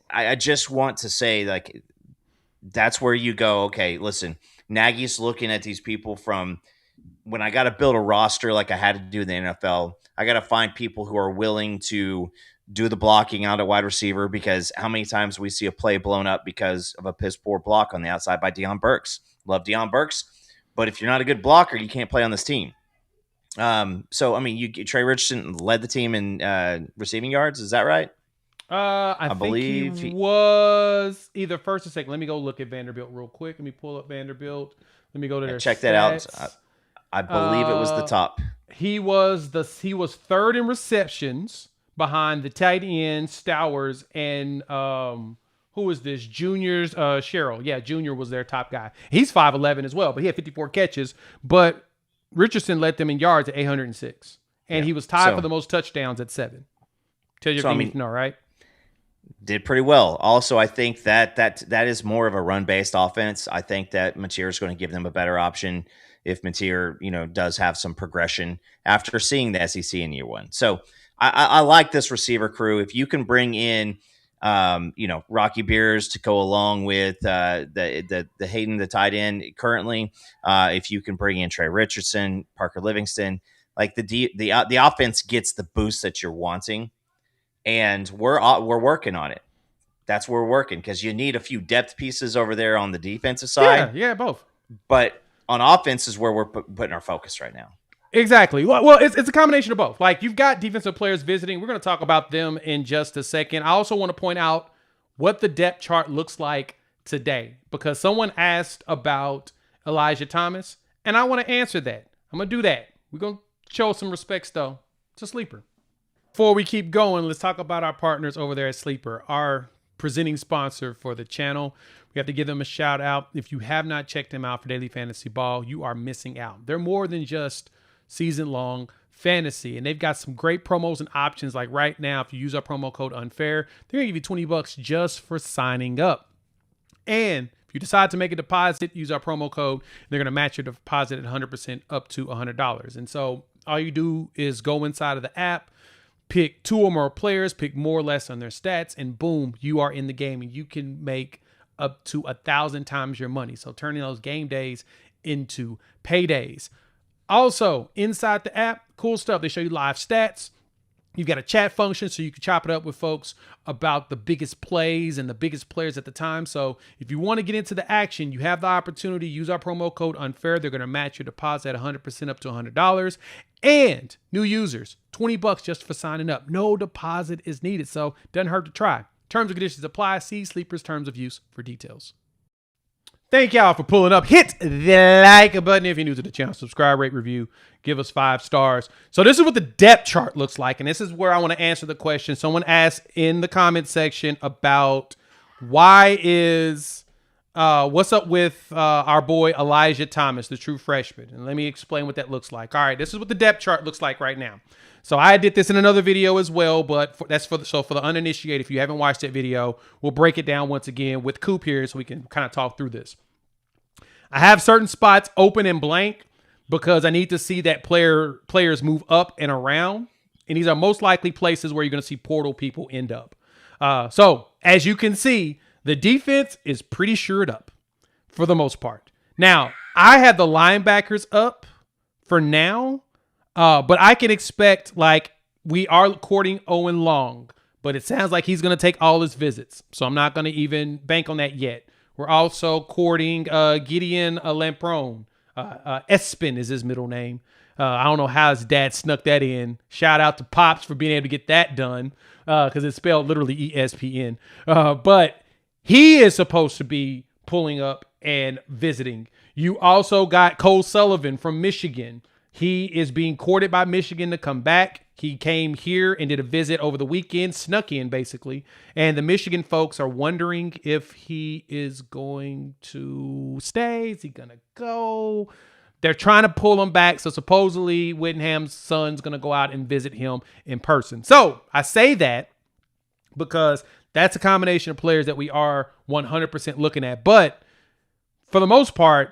I just want to say, like, that's where you go, okay, listen, Nagy's looking at these people from when I got to build a roster like I had to do in the NFL. I got to find people who are willing to do the blocking out at wide receiver, because how many times we see a play blown up because of a piss poor block on the outside by Deion Burks. Love Deion Burks, but if you're not a good blocker, you can't play on this team. Trey Richardson led the team in receiving yards. Is that right? I believe he was either first or second. Let me go look at Vanderbilt real quick. Let me pull up Vanderbilt. Let me go to their check stats. That out. I believe it was the top. He was third in receptions behind the tight end Stowers and who was this? Junior's Sherrill. Yeah, Junior was their top guy. He's 5'11" as well, but he had 54 catches. But Richardson led them in yards at 806, and he was tied for the most touchdowns at 7. Tell you everything you need to know, right? Did pretty well. Also, I think that is more of a run-based offense. I think that Mateer is going to give them a better option if Mateer, does have some progression after seeing the SEC in year one. So I like this receiver crew. If you can bring in, Rocky Beers to go along with the Hayden, the tight end currently, if you can bring in Trey Richardson, Parker Livingston, like the offense gets the boost that you're wanting. And we're working on it. That's where we're working, because you need a few depth pieces over there on the defensive side. Yeah, both. But on offense is where we're putting our focus right now. Exactly. Well, it's a combination of both. Like, you've got defensive players visiting. We're going to talk about them in just a second. I also want to point out what the depth chart looks like today, because someone asked about Elijah Thomas, and I want to answer that. I'm going to do that. We're going to show some respects, though, to Sleeper. Before we keep going, let's talk about our partners over there at Sleeper, our presenting sponsor for the channel. We have to give them a shout out. If you have not checked them out for Daily Fantasy Ball, you are missing out. They're more than just season-long fantasy, and they've got some great promos and options. Like right now, if you use our promo code UNFAIR, they're going to give you $20 just for signing up. And if you decide to make a deposit, use our promo code. They're going to match your deposit at 100% up to $100. And so all you do is go inside of the app, pick 2 or more players, pick more or less on their stats, and boom, you are in the game, and you can make up to 1,000 times your money. So turning those game days into paydays. Also, inside the app, cool stuff. They show you live stats. You've got a chat function so you can chop it up with folks about the biggest plays and the biggest players at the time. So if you want to get into the action, you have the opportunity. Use our promo code UNFAIR. They're going to match your deposit at 100% up to $100. And new users, $20 just for signing up. No deposit is needed, so doesn't hurt to try. Terms and conditions apply. See Sleeper's terms of use for details. Thank y'all for pulling up. Hit the like button if you're new to the channel. Subscribe, rate, review, give us 5 stars. So this is what the depth chart looks like, and this is where I want to answer the question. Someone asked in the comment section about what's up with our boy Elijah Thomas, the true freshman. And let me explain what that looks like. All right, this is what the depth chart looks like right now. So I did this in another video as well, but for the uninitiated, if you haven't watched that video, we'll break it down once again with Coop here so we can kind of talk through this. I have certain spots open and blank because I need to see that players move up and around. And these are most likely places where you're going to see portal people end up. So as you can see, the defense is pretty shored up for the most part. Now, I have the linebackers up for now. But I can expect, like, we are courting Owen Long, but it sounds like he's going to take all his visits. So I'm not going to even bank on that yet. We're also courting Gideon Lamprone. Espen is his middle name. I don't know how his dad snuck that in. Shout out to Pops for being able to get that done because it's spelled literally ESPN. But he is supposed to be pulling up and visiting. You also got Cole Sullivan from Michigan. He is being courted by Michigan to come back. He came here and did a visit over the weekend, snuck in basically. And the Michigan folks are wondering if he is going to stay. Is he going to go? They're trying to pull him back. So supposedly Whittingham's son's going to go out and visit him in person. So I say that because that's a combination of players that we are 100% looking at. But for the most part,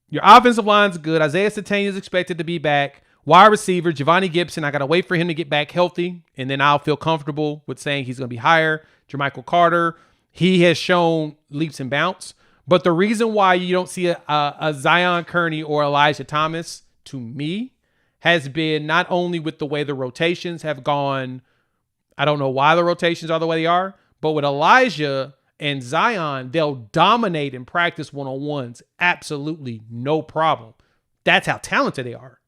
your offensive line's good. Isaiah Satania is expected to be back. Wide receiver, Giovanni Gibson, I got to wait for him to get back healthy, and then I'll feel comfortable with saying he's going to be higher. Jermichael Carter, he has shown leaps and bounds. But the reason why you don't see a Zion Kearney or Elijah Thomas, to me, has been not only with the way the rotations have gone. I don't know why the rotations are the way they are, but with Elijah and Zion, they'll dominate in practice one-on-ones. Absolutely no problem. That's how talented they are.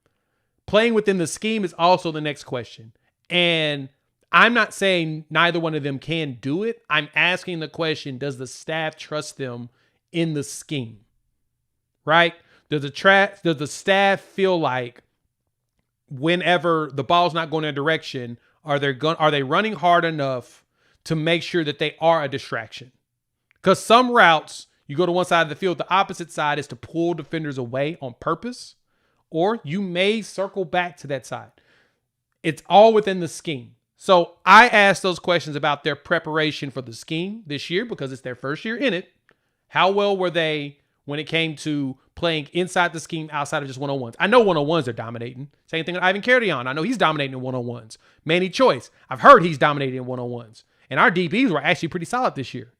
Playing within the scheme is also the next question. And I'm not saying neither one of them can do it. I'm asking the question, does the staff trust them in the scheme? Right? Does the staff feel like whenever the ball's not going in a direction, are they running hard enough to make sure that they are a distraction? Because some routes, you go to one side of the field, the opposite side is to pull defenders away on purpose, or you may circle back to that side. It's all within the scheme. So I asked those questions about their preparation for the scheme this year because it's their first year in it. How well were they when it came to playing inside the scheme outside of just one-on-ones? I know one-on-ones are dominating. Same thing with Ivan Carrion. I know he's dominating in one-on-ones. Manny Choice, I've heard he's dominating in one-on-ones. And our DBs were actually pretty solid this year.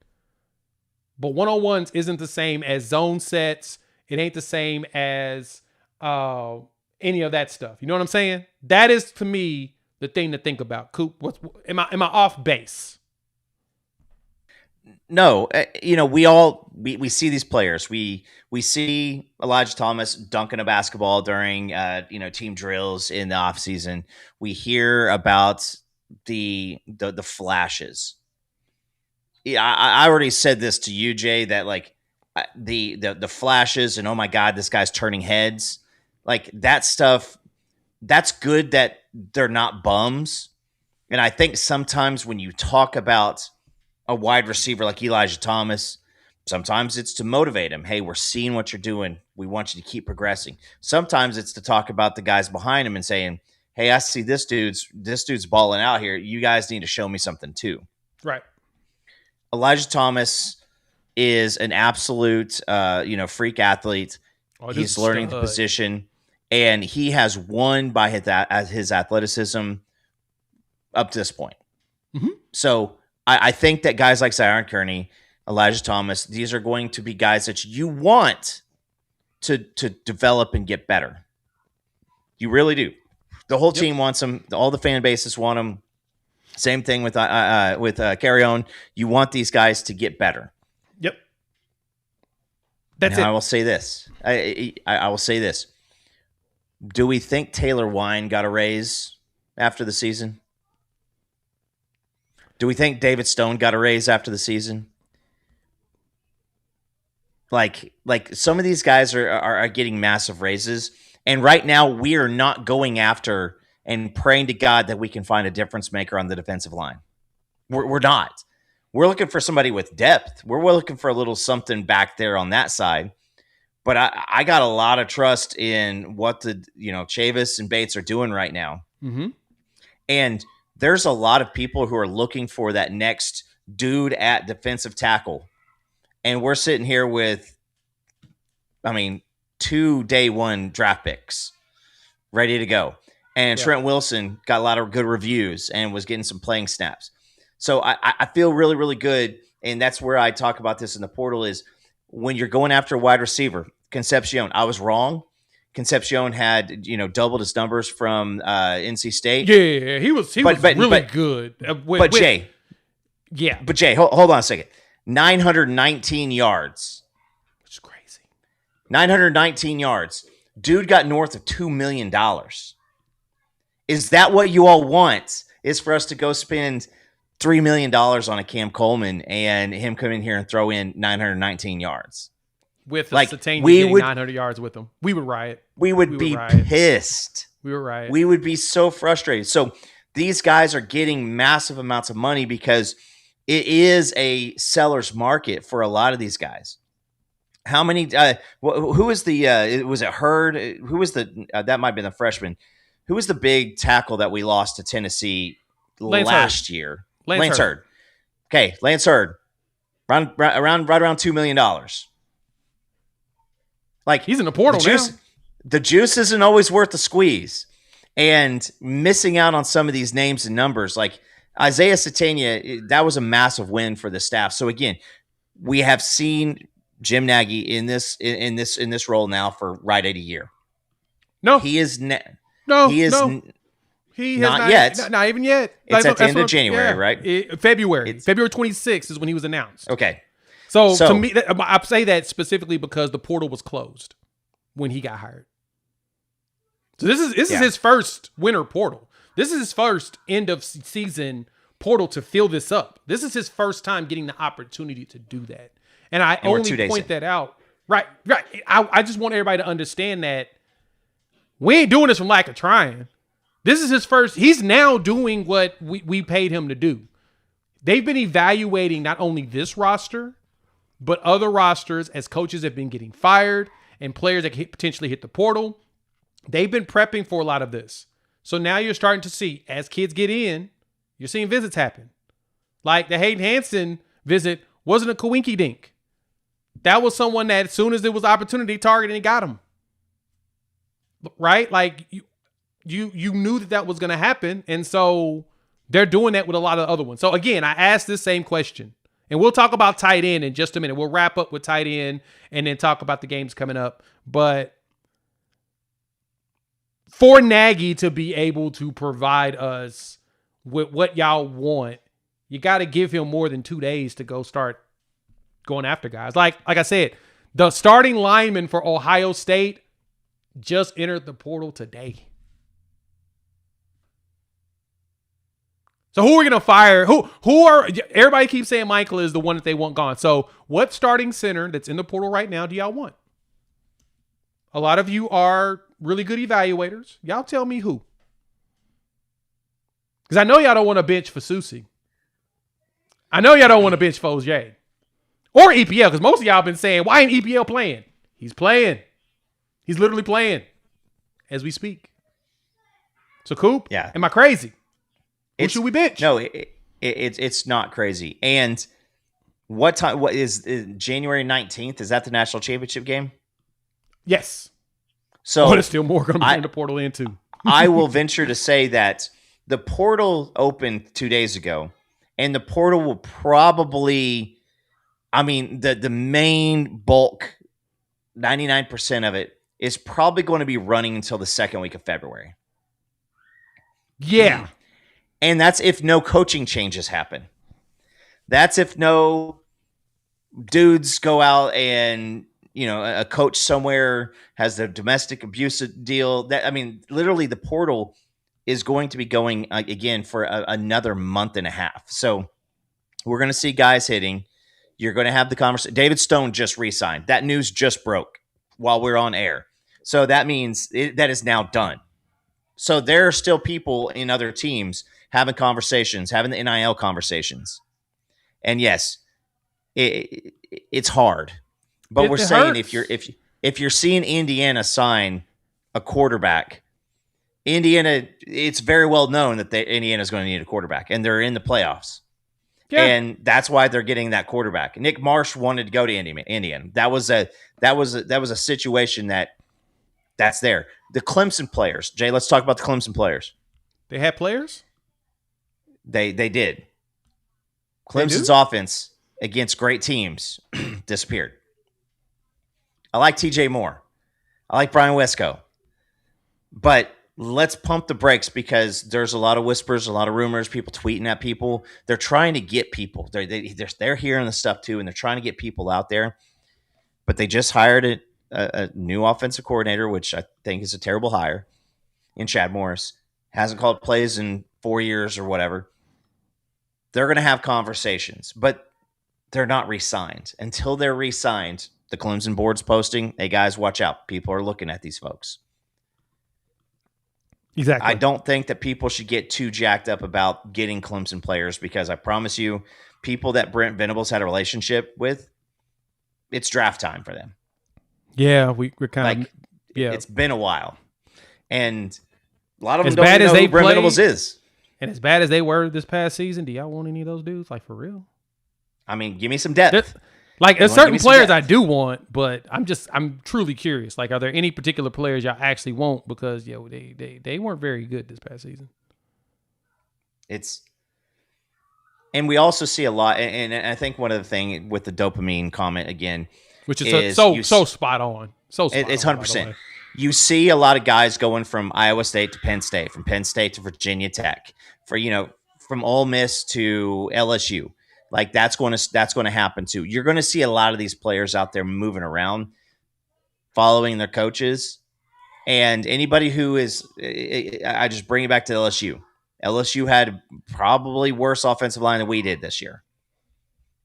But one-on-ones isn't the same as zone sets. It ain't the same as any of that stuff. You know what I'm saying? That is, to me, the thing to think about. Coop, am I off base? No, we see these players. We see Elijah Thomas dunking a basketball during team drills in the off season. We hear about the flashes. Yeah, I already said this to you, Jay, that like the flashes and oh my God, this guy's turning heads, like that stuff. That's good that they're not bums. And I think sometimes when you talk about a wide receiver like Elijah Thomas, sometimes it's to motivate him. Hey, we're seeing what you're doing. We want you to keep progressing. Sometimes it's to talk about the guys behind him and saying, hey, I see this dude's balling out here. You guys need to show me something too. Right. Elijah Thomas is an absolute, freak athlete. He's learning the position, and he has won by his athleticism up to this point. Mm-hmm. So I think that guys like Zion Kearney, Elijah Thomas, these are going to be guys that you want to develop and get better. You really do. The whole team wants them. All the fan bases want them. Same thing with Carry On. You want these guys to get better. Yep. That's it. I will say this. I will say this. Do we think Taylor Wine got a raise after the season? Do we think David Stone got a raise after the season? Like some of these guys are getting massive raises, and right now we are not going after and praying to God that we can find a difference maker on the defensive line. We're not. We're looking for somebody with depth. We're looking for a little something back there on that side. But I got a lot of trust in what Chavis and Bates are doing right now. Mm-hmm. And there's a lot of people who are looking for that next dude at defensive tackle. And we're sitting here with, 2 day one draft picks ready to go. And Trent Wilson got a lot of good reviews and was getting some playing snaps. So I feel really, really good. And that's where I talk about this in the portal is when you're going after a wide receiver, Concepcion, I was wrong. Concepcion had, doubled his numbers from NC State. Yeah, he was really good. Jay. Yeah. But Jay, hold on a second. 919 yards. Which is crazy. 919 yards. Dude got north of $2 million. Is that what you all want? Is for us to go spend $3 million on a Cam Coleman and him come in here and throw in 919 yards? With like Satania getting 900 yards with him. We would riot. We would be pissed. We would riot. We would be so frustrated. So these guys are getting massive amounts of money because it is a seller's market for a lot of these guys. How many? Who was the? Was it Hurd? Who was the? That might have been the freshman. Who was the big tackle that we lost to Tennessee last year? Lance Hurd. Okay, Lance Hurd. Right around $2 million. Like, he's in the portal now. The juice isn't always worth the squeeze. And missing out on some of these names and numbers, like Isaiah Satania, that was a massive win for the staff. So again, we have seen Jim Nagy in this role now for right at a year. No, he is not yet. Not even yet. It's at the end of January, right? February 26th is when he was announced. Okay. So to me, I say that specifically because the portal was closed when he got hired. So this is his first winter portal. This is his first end of season portal to fill this up. This is his first time getting the opportunity to do that. And I only point that out. Right. I just want everybody to understand that we ain't doing this from lack of trying. This is his first. He's now doing what we paid him to do. They've been evaluating not only this roster, but other rosters as coaches have been getting fired and players that could potentially hit the portal. They've been prepping for a lot of this. So now you're starting to see, as kids get in, you're seeing visits happen. Like the Hayden Hansen visit wasn't a coinky dink. That was someone that as soon as there was opportunity, targeted and got him. Right? Like you knew that was going to happen. And so they're doing that with a lot of other ones. So again, I asked this same question. And we'll talk about tight end in just a minute. We'll wrap up with tight end and then talk about the games coming up. But for Nagy to be able to provide us with what y'all want, you got to give him more than 2 days to go start going after guys. Like I said, the starting lineman for Ohio State just entered the portal today. So who are we going to fire? Who are everybody keeps saying Michael is the one that they want gone. So what starting center that's in the portal right now do y'all want? A lot of you are really good evaluators. Y'all tell me who. Because I know y'all don't want to bench for Susie. I know y'all don't want to bench Fozier. Or EPL, because most of y'all been saying, why ain't EPL playing? He's playing. He's literally playing as we speak. So Coop, am I crazy? Who should we bench? No, it's not crazy. And what time? What is January 19th? Is that the national championship game? Yes. So there's still more going to be in the portal in too. I will venture to say that the portal opened 2 days ago, and the portal will probably, the main bulk, 99% of it is probably going to be running until the second week of February. Yeah. And that's if no coaching changes happen. That's if no dudes go out and, a coach somewhere has the domestic abuse deal. Literally the portal is going to be going again for another month and a half. So we're going to see guys hitting. You're going to have the conversation. David Stone just re-signed. That news just broke while we're on air. So that means that is now done. So there are still people in other teams having conversations, having the NIL conversations. And yes, it's hard. But we're saying hurts. if you're seeing Indiana sign a quarterback, Indiana, it's very well known that Indiana is going to need a quarterback, and they're in the playoffs. Yeah. And that's why they're getting that quarterback. Nick Marsh wanted to go to Indiana. That was a situation that's there. The Clemson players, Jay. Let's talk about the Clemson players. They had players. They did. Clemson's offense against great teams disappeared. I like TJ Moore. I like Brian Wesco. But let's pump the brakes because there's a lot of whispers, a lot of rumors, people tweeting at people. They're trying to get people. They're hearing the stuff too, and they're trying to get people out there. But they just hired a new offensive coordinator, which I think is a terrible hire, in Chad Morris, hasn't called plays in 4 years or whatever. They're going to have conversations, but they're not re-signed. Until they're re-signed, the Clemson board's posting, hey guys, watch out. People are looking at these folks. Exactly. I don't think that people should get too jacked up about getting Clemson players, because I promise you, people that Brent Venables had a relationship with, it's draft time for them. Yeah, we're kind of It's been a while, and a lot of them as don't bad even as know they who Brent played, Venables is. And as bad as they were this past season, do y'all want any of those dudes? Like, for real? I mean, give me some depth. Like, there's certain players I do want, but I'm truly curious. Like, are there any particular players y'all actually want? Because they weren't very good this past season. And we also see a lot, and I think one of the things with the dopamine comment again, which is so spot on. It's 100%. You see a lot of guys going from Iowa State to Penn State, from Penn State to Virginia Tech, from Ole Miss to LSU. Like that's going to happen too. You're going to see a lot of these players out there moving around, following their coaches, and anybody who is. I just bring it back to LSU. LSU had probably worse offensive line than we did this year,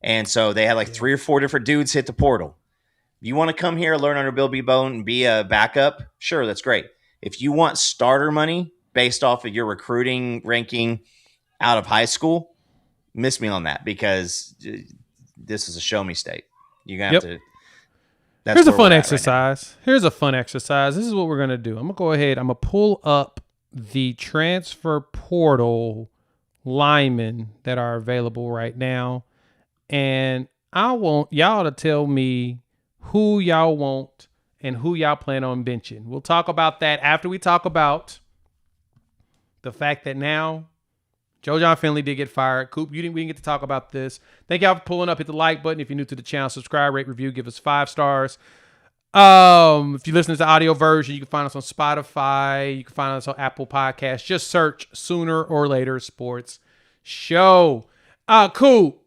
and so they had like 3 or 4 different dudes hit the portal. You want to come here, learn under Bill B. Bone, and be a backup? Sure, that's great. If you want starter money based off of your recruiting ranking out of high school, miss me on that, because this is a show me state. You're going to have to. Here's a fun exercise. Here's a fun exercise. This is what we're going to do. I'm going to go ahead. I'm going to pull up the transfer portal linemen that are available right now. And I want y'all to tell me who y'all want and who y'all plan on benching. We'll talk about that after we talk about the fact that now Joe John Finley did get fired. Coop, we didn't get to talk about this. Thank y'all for pulling up. Hit the like button if you're new to the channel. Subscribe, rate, review, give us 5 stars. If you listen to the audio version, you can find us on Spotify. You can find us on Apple Podcasts. Just search Sooner or Later Sports Show. Cool.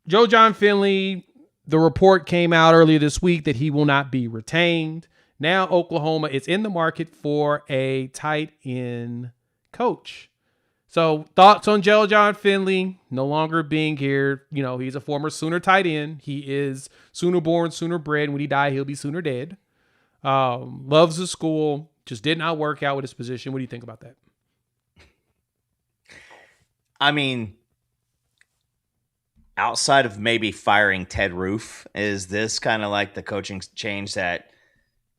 Joe John Finley, the report came out earlier this week that he will not be retained. Now Oklahoma is in the market for a tight end coach. So thoughts on Joe John Finley no longer being here. You know, he's a former Sooner tight end. He is Sooner born, Sooner bred. When he die, he'll be Sooner dead. Loves the school. Just did not work out with his position. What do you think about that? I mean, outside of maybe firing Ted Roof, is this kind of like the coaching change that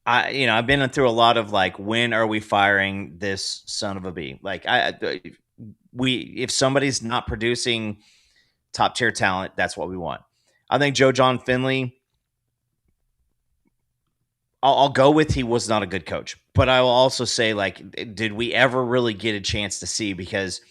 I've been through a lot of like, when are we firing this son of a bee? Like if somebody's not producing top tier talent, that's what we want. I think Joe John Finley, I'll go with, he was not a good coach, but I will also say, like, did we ever really get a chance to see? Because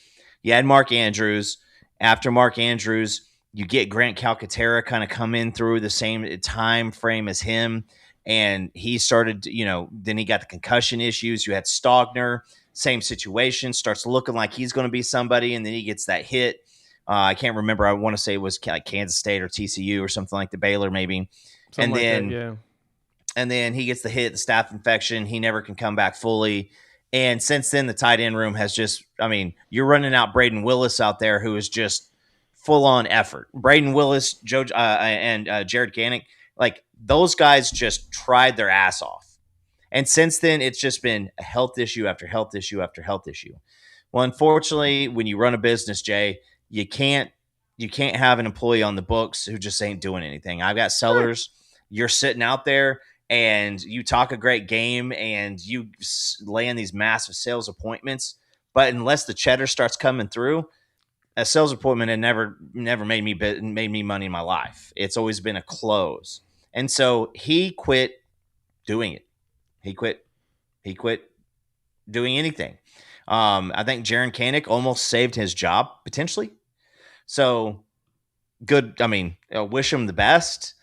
you had Mark Andrews. After Mark Andrews, you get Grant Calcaterra kind of come in through the same time frame as him, and he started, then he got the concussion issues. You had Stogner, same situation, starts looking like he's going to be somebody, and then he gets that hit. I can't remember. I want to say it was like Kansas State or TCU or something like the Baylor maybe. And then he gets the hit, the staph infection. He never can come back fully. And since then, the tight end room has just, you're running out Braden Willis out there, who is just full-on effort. Braden Willis, and Jared Gannick, like, those guys just tried their ass off. And since then, it's just been a health issue after health issue after health issue. Well, unfortunately, when you run a business, Jay, you can't have an employee on the books who just ain't doing anything. I've got sellers. You're sitting out there and you talk a great game and you land these massive sales appointments, but unless the cheddar starts coming through, a sales appointment had never made me money in my life. It's always been a close. And so he quit doing it. He quit doing anything. I think Jaron Kanik almost saved his job, potentially. So good. Wish him the best.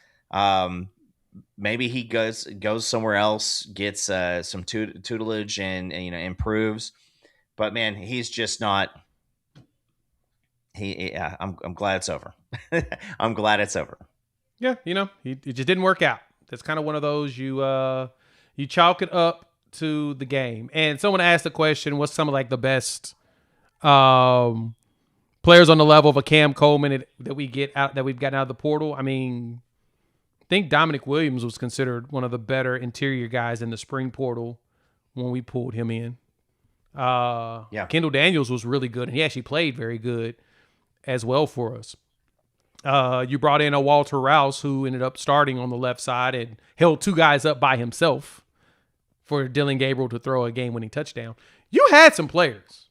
Maybe he goes somewhere else, gets some tutelage and improves. But man, he's just not. I'm glad it's over. I'm glad it's over. Yeah, it just didn't work out. That's kind of one of those you chalk it up to the game. And someone asked the question, what's some of like the best players on the level of a Cam Coleman that we've gotten out of the portal? I mean, I think Dominic Williams was considered one of the better interior guys in the spring portal when we pulled him in. Kendall Daniels was really good, and he actually played very good as well for us. You brought in a Walter Rouse who ended up starting on the left side and held two guys up by himself for Dylan Gabriel to throw a game-winning touchdown. You had some players,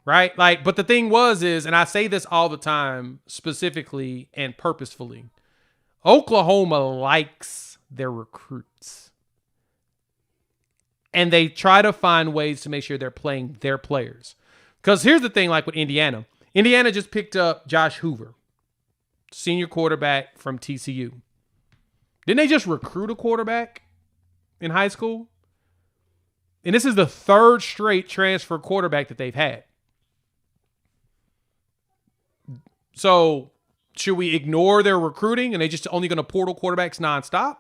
right? Like, but the thing is, and I say this all the time, specifically and purposefully, Oklahoma likes their recruits. And they try to find ways to make sure they're playing their players. Because here's the thing, like with Indiana. Indiana just picked up Josh Hoover, senior quarterback from TCU. Didn't they just recruit a quarterback in high school? And this is the third straight transfer quarterback that they've had. So should we ignore their recruiting and they just only going to portal quarterbacks nonstop?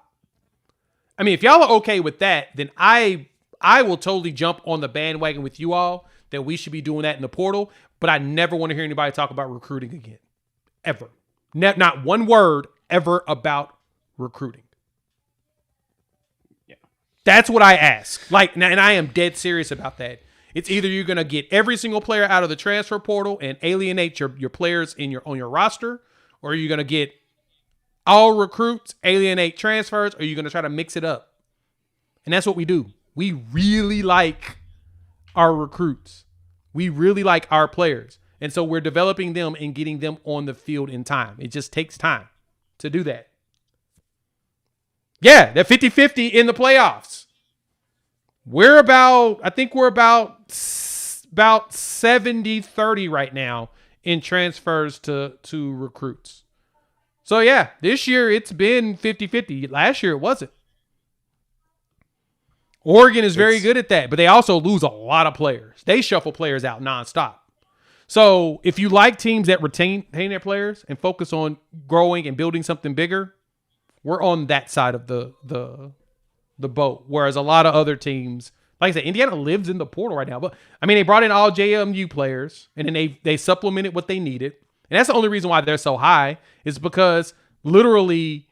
I mean, if y'all are okay with that, then I will totally jump on the bandwagon with you all that we should be doing that in the portal. But I never want to hear anybody talk about recruiting again. Ever. Not one word ever about recruiting. Yeah. That's what I ask. Like, and I am dead serious about that. It's either you're going to get every single player out of the transfer portal and alienate your players on your roster, or you're going to get all recruits, alienate transfers, or you're going to try to mix it up. And that's what we do. We really like our recruits. We really like our players. And so we're developing them and getting them on the field in time. It just takes time to do that. Yeah, they're 50-50 in the playoffs. I think we're about 70-30 right now in transfers to recruits. So yeah, this year it's been 50-50. Last year it wasn't. Oregon is very good at that, but they also lose a lot of players. They shuffle players out nonstop. So if you like teams that retain their players and focus on growing and building something bigger, we're on that side of the boat. Whereas a lot of other teams, like I said, Indiana lives in the portal right now. But I mean, they brought in all JMU players and then they supplemented what they needed. And that's the only reason why they're so high is because literally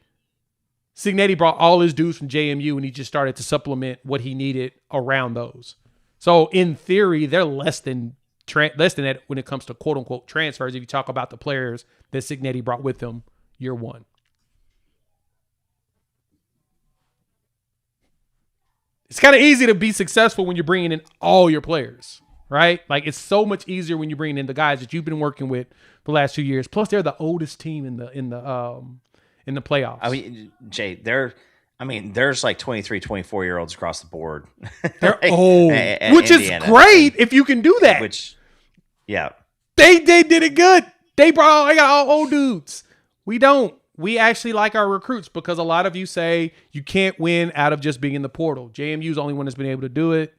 Cignetti brought all his dudes from JMU and he just started to supplement what he needed around those. So in theory, they're less than that when it comes to quote unquote transfers. If you talk about the players that Cignetti brought with him year one. It's kind of easy to be successful when you're bringing in all your players, right? Like it's so much easier when you're bringing in the guys that you've been working with for the last 2 years. Plus, they're the oldest team in the playoffs. I mean, Jay, there's like 23, 24-year-olds across the board. They're old, which Indiana is great if you can do that. Yeah, they did it good. I got all old dudes. We don't. We actually like our recruits because a lot of you say you can't win out of just being in the portal. JMU's the only one that's been able to do it,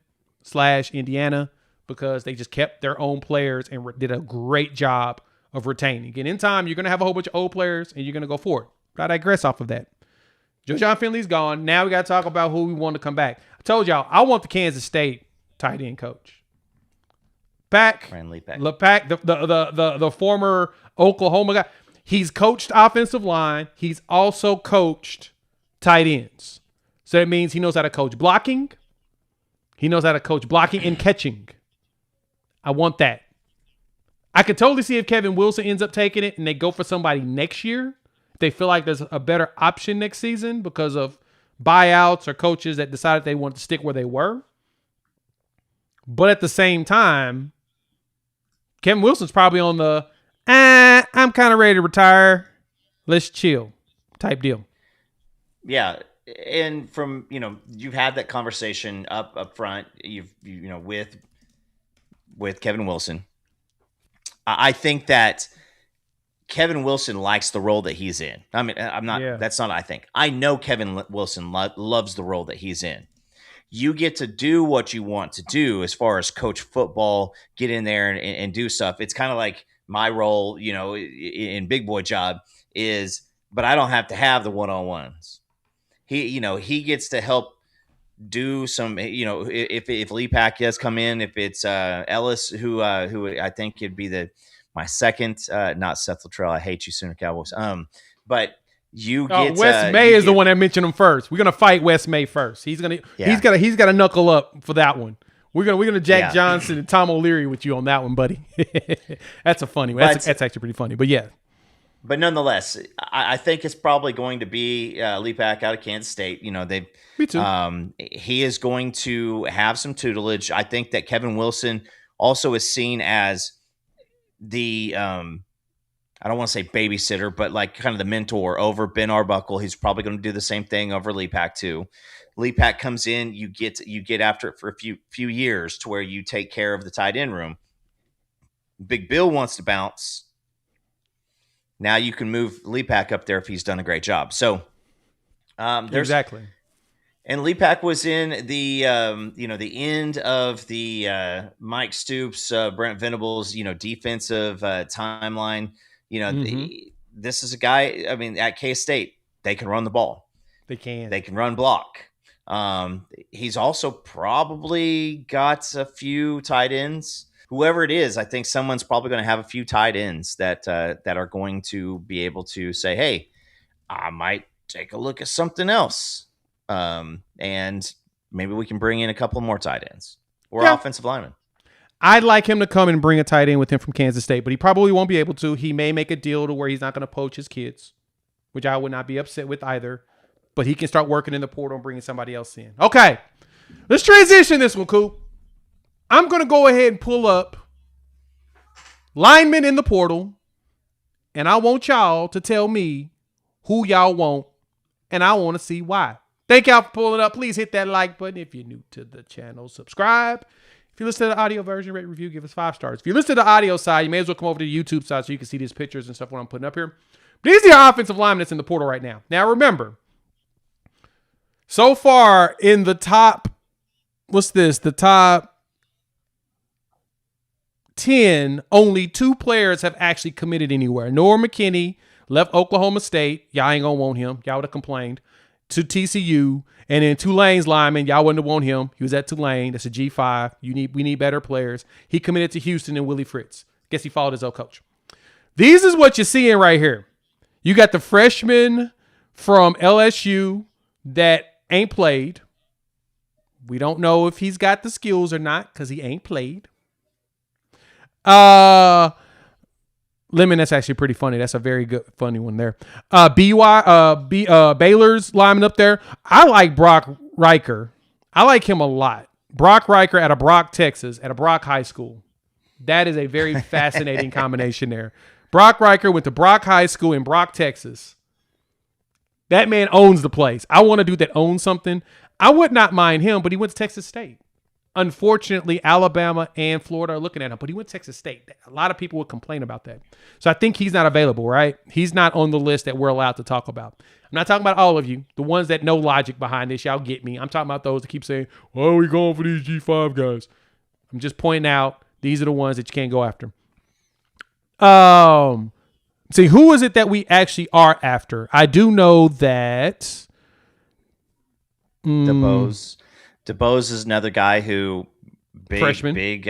/ Indiana, because they just kept their own players and did a great job of retaining. And in time, you're going to have a whole bunch of old players and you're going to go forward. But I digress off of that. Joe Finley's gone. Now we got to talk about who we want to come back. I told y'all, I want the Kansas State tight end coach. Randy Lepak, the former Oklahoma guy. He's coached offensive line. He's also coached tight ends. So that means he knows how to coach blocking. He knows how to coach blocking and catching. I want that. I could totally see if Kevin Wilson ends up taking it and they go for somebody next year. They feel like there's a better option next season because of buyouts or coaches that decided they wanted to stick where they were. But at the same time, Kevin Wilson's probably on the I'm kind of ready to retire. Let's chill type deal. Yeah. And from, you've had that conversation up front, with Kevin Wilson. I think that Kevin Wilson likes the role that he's in. I mean, that's not, I think. I know Kevin Wilson loves the role that he's in. You get to do what you want to do as far as coach football, get in there and do stuff. It's kind of like my role, in Big Boy Job but I don't have to have the one-on-ones. he gets to help do some, if Lee Pack does come in, if it's Ellis, who I think could be my second, not Seth Luttrell. I hate you, Sooner Cowboys. But Wes May is the one that mentioned him first. We're gonna fight Wes May first. He's gonna knuckle up for that one. We're gonna Jack Johnson and Tom O'Leary with you on that one, buddy. That's a funny one. That's actually pretty funny. But yeah. But nonetheless, I think it's probably going to be Lee Pack out of Kansas State. Me too. He is going to have some tutelage. I think that Kevin Wilson also is seen as the I don't want to say babysitter, but like kind of the mentor over Ben Arbuckle. He's probably going to do the same thing over Lee Pack too. Lee Pack comes in, you get after it for a few years to where you take care of the tight end room. Big Bill wants to bounce. Now you can move Lee Pack up there if he's done a great job. So exactly. And Lee Pack was in the the end of the Mike Stoops, Brent Venables, defensive timeline. This is a guy. I mean, at K-State, they can run the ball. They can run block. He's also probably got a few tight ends. Whoever it is, I think someone's probably going to have a few tight ends that are going to be able to say, "Hey, I might take a look at something else," and maybe we can bring in a couple more tight ends or offensive linemen. I'd like him to come and bring a tight end with him from Kansas State, but he probably won't be able to. He may make a deal to where he's not going to poach his kids, which I would not be upset with either. But he can start working in the portal and bringing somebody else in. Okay, let's transition this one, Coop. I'm going to go ahead and pull up linemen in the portal, and I want y'all to tell me who y'all want, and I want to see why. Thank y'all for pulling up. Please hit that like button if you're new to the channel. Subscribe. If you listen to the audio version, rate, review, give us 5 stars. If you listen to the audio side, you may as well come over to the YouTube side so you can see these pictures and stuff what I'm putting up here. But these are the offensive linemen that's in the portal right now. Now, remember, so far in the top, the top 10, only 2 players have actually committed anywhere. Noah McKinney left Oklahoma State. Y'all ain't going to want him. Y'all would have complained. To TCU. And then Tulane's lineman. Y'all wouldn't have want him. He was at Tulane. That's a G5. We need better players. He committed to Houston and Willie Fritz. Guess he followed his old coach. These is what you're seeing right here. You got the freshman from LSU that ain't played. We don't know if he's got the skills or not because he ain't played. Lemon, that's actually pretty funny. That's a very good, funny one there. Baylor's lineman up there. I like Brock Riker. I like him a lot. Brock Riker at a Brock, Texas, at a Brock High School. That is a very fascinating combination there. Brock Riker went to Brock High School in Brock, Texas. That man owns the place. I want a dude that owns something. I would not mind him, but he went to Texas State. Unfortunately, Alabama and Florida are looking at him, but he went to Texas State. A lot of people would complain about that. So I think he's not available, right? He's not on the list that we're allowed to talk about. I'm not talking about all of you, the ones that know logic behind this. Y'all get me. I'm talking about those that keep saying, why are we going for these G5 guys? I'm just pointing out these are the ones that you can't go after. See, who is it that we actually are after? I do know that DeBose is another guy who freshman. big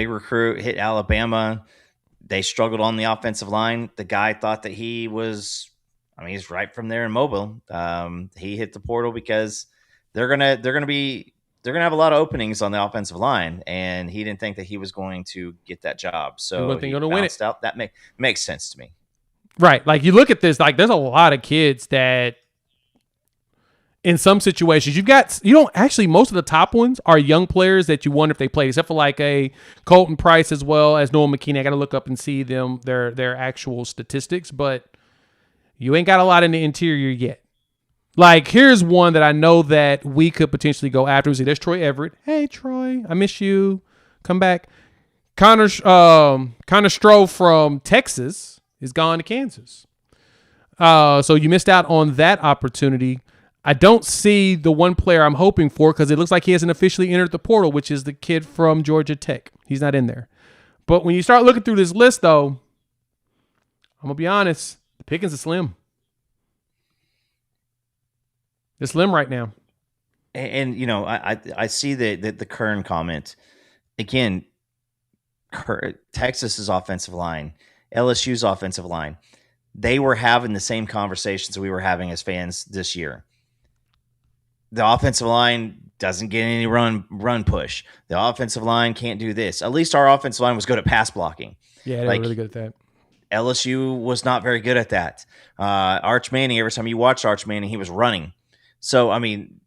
recruit, hit Alabama. They struggled on the offensive line. The guy thought that he was, he's right from there in Mobile. He hit the portal because they're gonna have a lot of openings on the offensive line, and he didn't think that he was going to get that job. So he going to win it. Out. That makes sense to me. Right. Like you look at this, like there's a lot of kids that in some situations most of the top ones are young players that you wonder if they played, except for like a Colton Price as well as Noah McKinney. I got to look up and see their actual statistics, but you ain't got a lot in the interior yet. Like here's one that I know that we could potentially go after. See, there's Troy Everett. Hey Troy, I miss you. Come back. Connor Stroh from Texas is gone to Kansas. So you missed out on that opportunity. I don't see the one player I'm hoping for because it looks like he hasn't officially entered the portal, which is the kid from Georgia Tech. He's not in there. But when you start looking through this list, though, I'm going to be honest, the pickings are slim. It's slim right now. And I see the Kern comment again. Texas's offensive line, LSU's offensive line, they were having the same conversations we were having as fans this year. The offensive line doesn't get any run push. The offensive line can't do this. At least our offensive line was good at pass blocking. Yeah, they were really good at that. LSU was not very good at that. Arch Manning, every time you watched Arch Manning, he was running. So, I mean,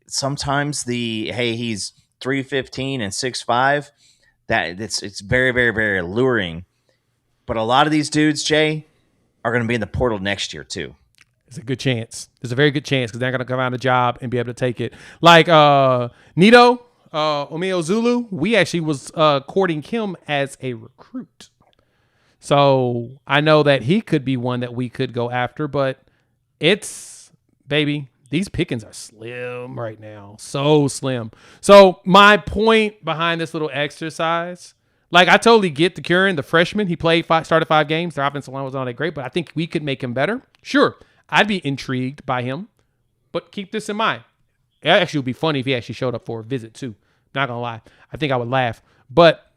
sometimes he's 315 and 6'5", it's very, very, very alluring. But a lot of these dudes, Jay, are going to be in the portal next year too. It's a good chance. There's a very good chance because they're going to come out of a job and be able to take it. Like Nito Omeo Zulu, we actually was courting him as a recruit. So I know that he could be one that we could go after, but these pickings are slim right now. So slim. So my point behind this little exercise, like I totally get the Curran, the freshman. He started 5 games. Their offensive line was not that great, but I think we could make him better. Sure, I'd be intrigued by him, but keep this in mind. It actually would be funny if he actually showed up for a visit too. Not going to lie. I think I would laugh. But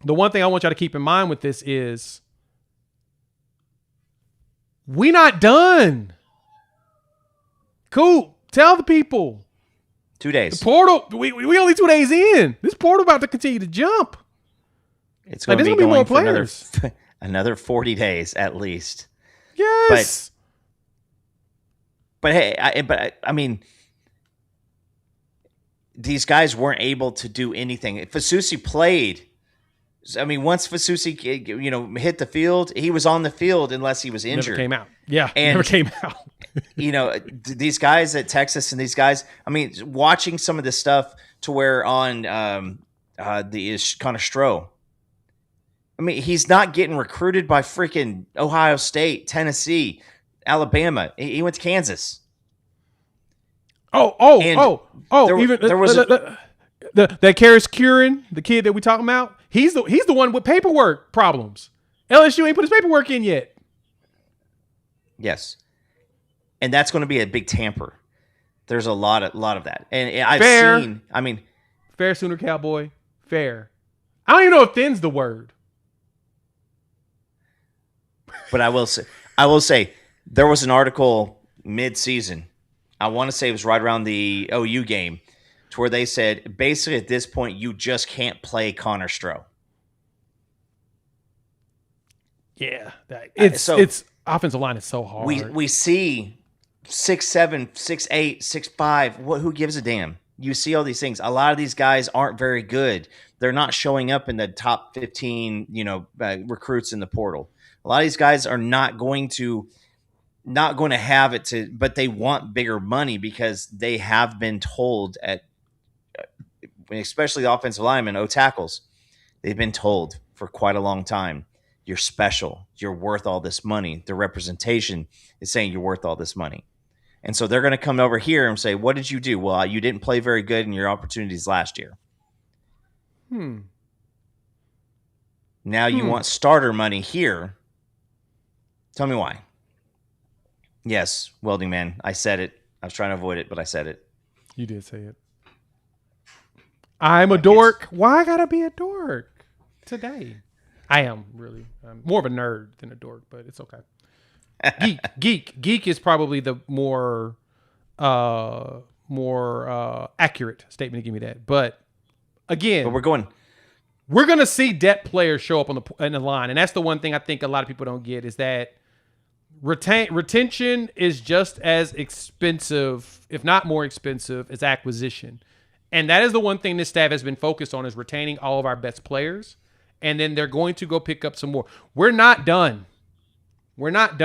the one thing I want y'all to keep in mind with this is we not done. Cool. Tell the people. 2 days. The portal, we only 2 days in. This portal about to continue to jump. It's going to be going for another 40 days at least. Yes. But hey, I mean, these guys weren't able to do anything. Fasusi played. I mean, once Fasusi, hit the field, he was on the field unless he was injured. Never came out. Yeah, never came out. These guys at Texas and these guys, I mean, watching some of this stuff to where on the Connor Stroh, I mean, he's not getting recruited by freaking Ohio State, Tennessee, Alabama. He went to Kansas. There was that Karis Curran, the kid that we talking about. He's the one with paperwork problems. LSU ain't put his paperwork in yet. Yes, and that's going to be a big tamper. There's a lot of that, and I've seen. I mean, fair Sooner Cowboy, fair. I don't even know if thin's the word. But I will say, there was an article mid-season. I want to say it was right around the OU game, to where they said basically at this point you just can't play Connor Stroh. Yeah, it's offensive line is so hard. We see 6'7", 6'8", 6'5". Who gives a damn? You see all these things. A lot of these guys aren't very good. They're not showing up in the top 15, recruits in the portal. A lot of these guys are not going to have it but they want bigger money because they have been told especially the offensive linemen, tackles, they've been told for quite a long time, you're special, you're worth all this money. The representation is saying you're worth all this money. And so they're going to come over here and say, what did you do? Well, you didn't play very good in your opportunities last year. Now you want starter money here. Tell me why. Yes, Welding Man. I said it. I was trying to avoid it, but I said it. You did say it. I'm a dork. Why I gotta be a dork today? I am really. I'm more of a nerd than a dork, but it's okay. Geek is probably the more accurate statement to give me that. But again, we're gonna see depth players show up in the line, and that's the one thing I think a lot of people don't get is that retention is just as expensive, if not more expensive, as acquisition. And that is the one thing this staff has been focused on is retaining all of our best players. And then they're going to go pick up some more. We're not done. We're 2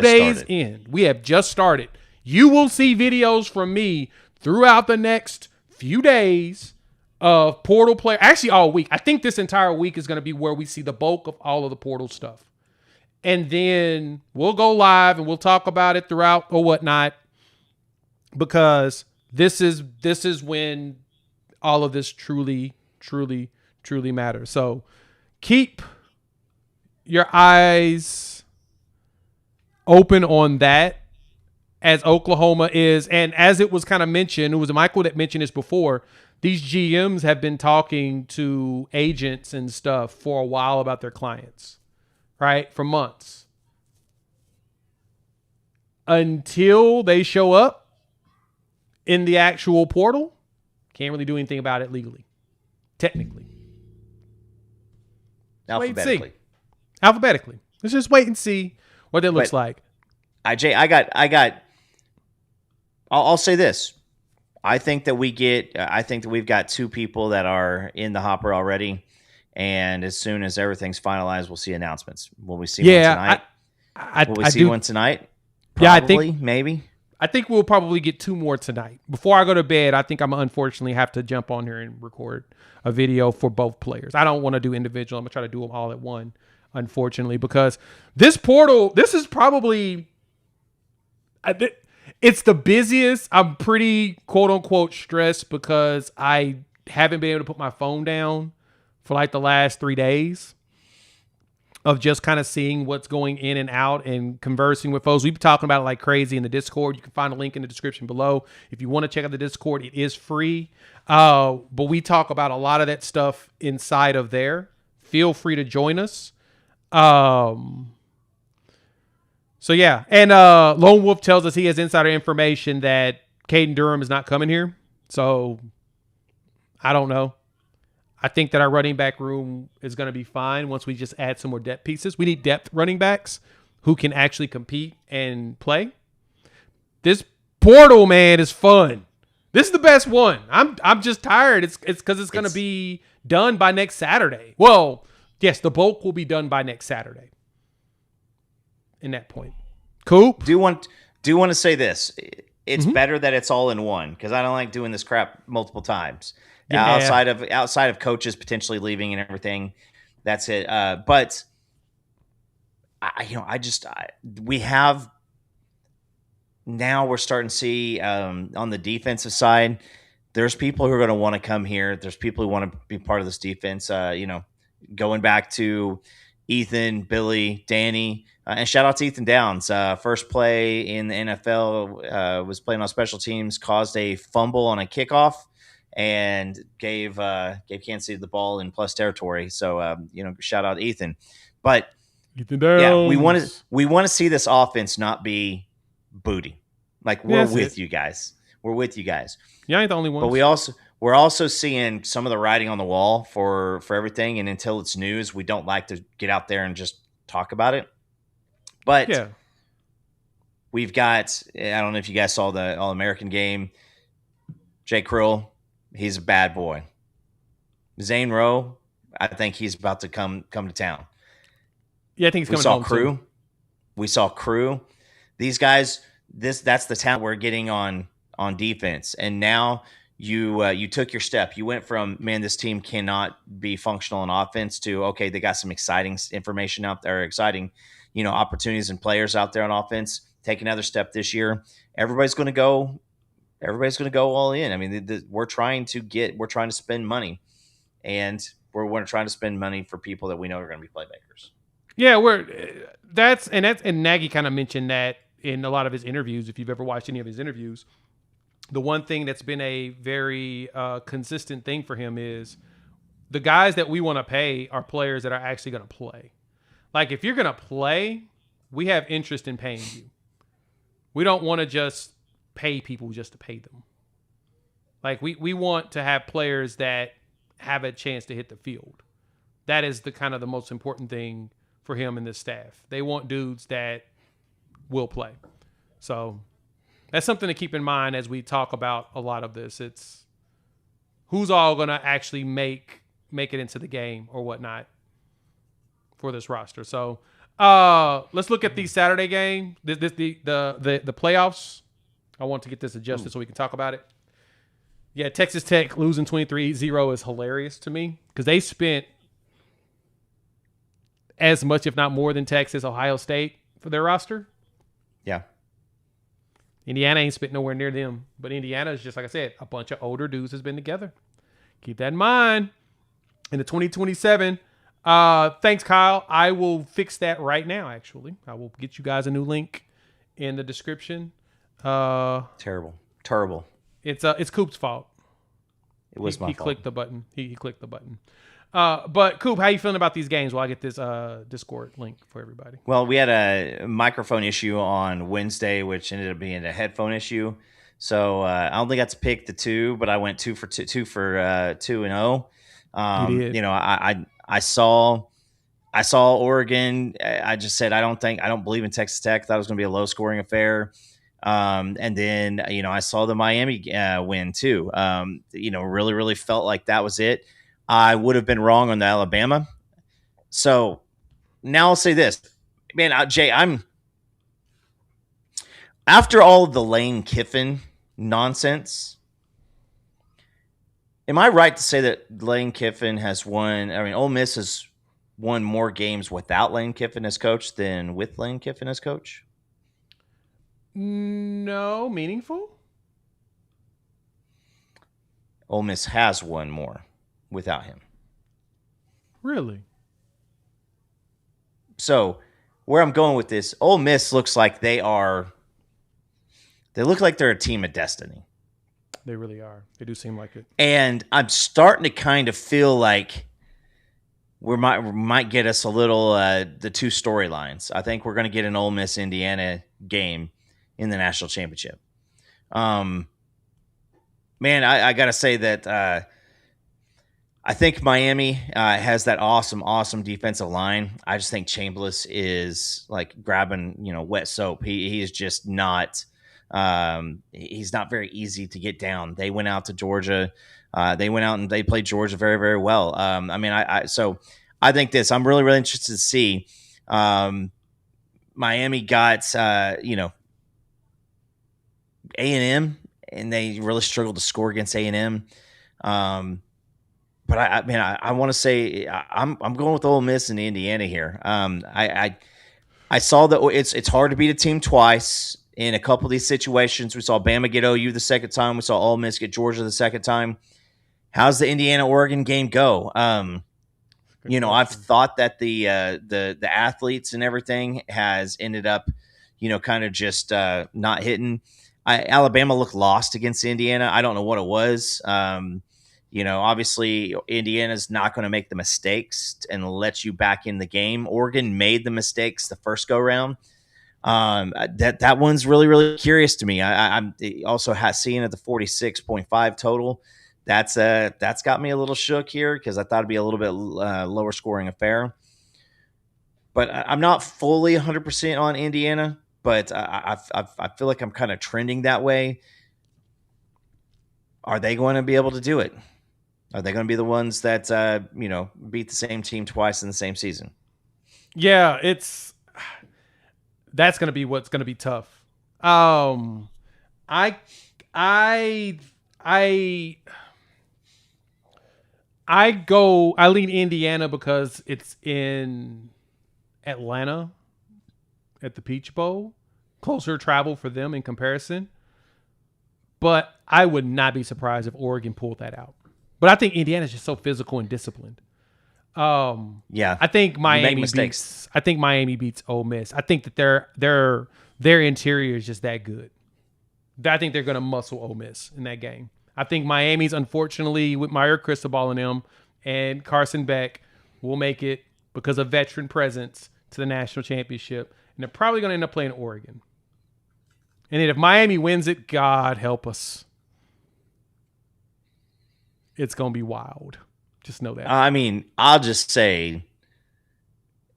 days in. We have just started. You will see videos from me throughout the next few days of portal player. Actually, all week. I think this entire week is going to be where we see the bulk of all of the portal stuff. And then we'll go live and we'll talk about it throughout or whatnot, because this is when all of this truly matters. So keep your eyes open on that. as Oklahoma is. And as it was kind of mentioned, it was Michael that mentioned this before, these GMs have been talking to agents and stuff for a while about their clients, right? For months. Until they show up in the actual portal, can't really do anything about it legally, technically. Alphabetically. Let's just wait and see what it looks like. Jay, I'll say this. I think that we've got 2 people that are in the hopper already. And as soon as everything's finalized, we'll see announcements. Will we see one tonight? Will we see one tonight? Probably, maybe. I think we'll probably get 2 more tonight. Before I go to bed, I think I'm unfortunately have to jump on here and record a video for both players. I don't want to do individual. I'm going to try to do them all at one, unfortunately, because this portal, this is probably, it's the busiest. I'm pretty quote unquote stressed because I haven't been able to put my phone down for like the last 3 days of just kind of seeing what's going in and out and conversing with folks. We've been talking about it like crazy in the Discord. You can find a link in the description below. If you want to check out the Discord, it is free. But we talk about a lot of that stuff inside of there. Feel free to join us. So yeah. And Lone Wolf tells us he has insider information that Caden Durham is not coming here. So I don't know. I think that our running back room is going to be fine once we just add some more depth pieces. We need depth running backs who can actually compete and play. This portal, man, is fun. This is the best one. I'm just tired. It's because it's going to be done by next Saturday. Well, yes, the bulk will be done by next Saturday. In that point, Coop. Do you want to say this? It's better that it's all in one because I don't like doing this crap multiple times. Yeah. Outside of coaches potentially leaving and everything, that's it. But we have now we're starting to see on the defensive side, there's people who are going to want to come here. There's people who want to be part of this defense. Going back to Ethan, Billy, Danny, and shout out to Ethan Downs. First play in the NFL was playing on special teams, caused a fumble on a kickoff. And gave Kansas City the ball in plus territory. So shout out Ethan. But Ethan Downs. Yeah, we want to see this offense not be booty. Like we're with you guys. We're with you guys. Yeah, I ain't the only one. But we're also seeing some of the writing on the wall for everything. And until it's news, we don't like to get out there and just talk about it. But yeah, we've got. I don't know if you guys saw the All-American game. Jay Krill. He's a bad boy. Zane Rowe, I think he's about to come to town. Yeah, I think he's coming home too. We saw Crew. These guys, that's the talent we're getting on defense. And now you took your step. You went from, man, this team cannot be functional in offense to, okay, they got some exciting information out there, exciting, opportunities and players out there on offense. Take another step this year. Everybody's going to go all in. I mean, we're trying to spend money, and we're trying to spend money for people that we know are going to be playmakers. Yeah, and Nagy kind of mentioned that in a lot of his interviews. If you've ever watched any of his interviews, the one thing that's been a very consistent thing for him is the guys that we want to pay are players that are actually going to play. Like if you're going to play, we have interest in paying you. We don't want to just pay people just to pay them. Like we want to have players that have a chance to hit the field. That is the kind of the most important thing for him and this staff. They want dudes that will play. So that's something to keep in mind as we talk about a lot of this. It's who's all going to actually make it into the game or whatnot for this roster. So let's look at the Saturday game. The playoffs. I want to get this adjusted so we can talk about it. Yeah, Texas Tech losing 23-0 is hilarious to me because they spent as much, if not more, than Texas, Ohio State for their roster. Yeah. Indiana ain't spent nowhere near them. But Indiana is just, like I said, a bunch of older dudes has been together. Keep that in mind. In the 2027, thanks, Kyle. I will fix that right now, actually. I will get you guys a new link in the description. Terrible. It's Coop's fault. It was my He fault. clicked the button. He clicked the button. But Coop, how you feeling about these games? While I get this Discord link for everybody. Well, we had a microphone issue on Wednesday, which ended up being a headphone issue. So I only got to pick the two, but I went 2 for 2-0. You did. You know, I saw Oregon. I just said I don't believe in Texas Tech. Thought it was going to be a low scoring affair. And then I saw the Miami win too. Really, really felt like that was it. I would have been wrong on the Alabama. So now I'll say this, man, Jay, after all of the Lane Kiffin nonsense, am I right to say that Lane Kiffin has won? I mean, Ole Miss has won more games without Lane Kiffin as coach than with Lane Kiffin as coach? No, meaningful. Ole Miss has won more without him. Really? So where I'm going with this, Ole Miss looks like they look like they're a team of destiny. They really are. They do seem like it. And I'm starting to kind of feel like we might get us a little the two storylines. I think we're going to get an Ole Miss Indiana game in the national championship. Man, I got to say that I think Miami has that awesome defensive line. I just think Chambliss is like grabbing wet soap. He is just not. He's not very easy to get down. They went out to Georgia. They went out and they played Georgia very, very well. So I think this. I'm really, really interested to see. Miami got A&M, and they really struggled to score against A&M. But I want to say I'm going with Ole Miss and Indiana here. I saw that it's hard to beat a team twice in a couple of these situations. We saw Bama get OU the second time. We saw Ole Miss get Georgia the second time. How's the Indiana-Oregon game go? I've thought that the athletes and everything has ended up, kind of just not hitting. Alabama looked lost against Indiana. I don't know what it was. Obviously Indiana's not going to make the mistakes and let you back in the game. Oregon made the mistakes the first go round. That one's really, really curious to me. I'm also seeing at the 46.5 total. That's got me a little shook here because I thought it'd be a little bit lower scoring affair. But I'm not fully 100% on Indiana, but I feel like I'm kind of trending that way. Are they going to be able to do it? Are they going to be the ones that beat the same team twice in the same season? Yeah, that's going to be what's going to be tough. I lean Indiana because it's in Atlanta at the Peach Bowl. Closer travel for them in comparison. But I would not be surprised if Oregon pulled that out. But I think Indiana's just so physical and disciplined. I think Miami beats Ole Miss. I think that their interior is just that good. I think they're going to muscle Ole Miss in that game. I think Miami's, unfortunately, with Meyer Cristobal and them and Carson Beck, will make it because of veteran presence to the national championship. And they're probably going to end up playing Oregon. And then if Miami wins it, God help us. It's going to be wild. Just know that. I mean, I'll just say,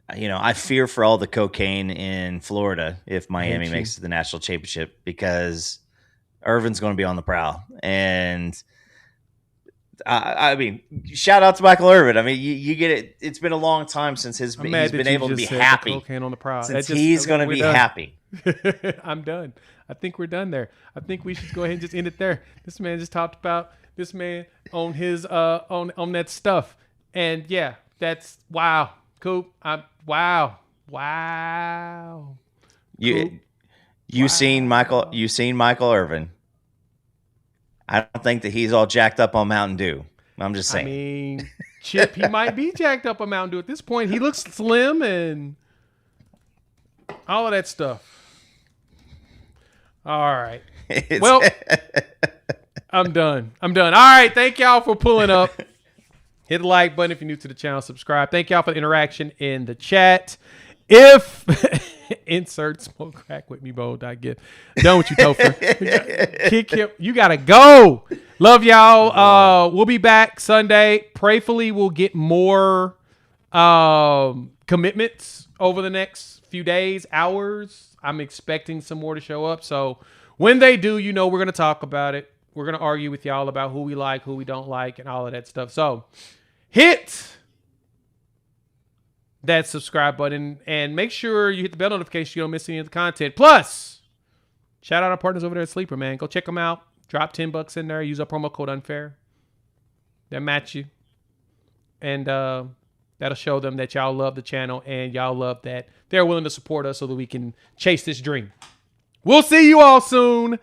I fear for all the cocaine in Florida if Miami makes it to the national championship because Irvin's going to be on the prowl. And I mean, shout out to Michael Irvin. I mean, you get it. It's been a long time since he's been able to be happy. Cocaine on the prowl. Since he's going to be happy. I'm done. I think we're done there. I think we should go ahead and just end it there. This man just talked about this man on his on that stuff, and yeah, that's wow, Coop. Wow. You seen Michael Irvin? I don't think that he's all jacked up on Mountain Dew. I'm just saying. I mean, Chip, he might be jacked up on Mountain Dew at this point. He looks slim and all of that stuff. All right. Well, I'm done. All right. Thank y'all for pulling up. Hit the like button if you're new to the channel. Subscribe. Thank y'all for the interaction in the chat. If insert smoke crack with me, bold. Done with you, Topher. Kick him. You gotta go. Love y'all. We'll be back Sunday. Prayfully, we'll get more commitments over the next few days, hours. I'm expecting some more to show up. So when they do, we're gonna talk about it. We're gonna argue with y'all about who we like, who we don't like, and all of that stuff. So hit that subscribe button and make sure you hit the bell notification so you don't miss any of the content. Plus, shout out our partners over there at Sleeper, man. Go check them out. Drop $10 in there. Use our promo code UNFAIR. They'll match you. And that'll show them that y'all love the channel and y'all love that they're willing to support us so that we can chase this dream. We'll see you all soon.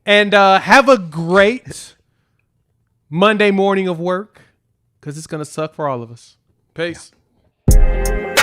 And have a great Monday morning of work because it's going to suck for all of us. Peace. Yeah.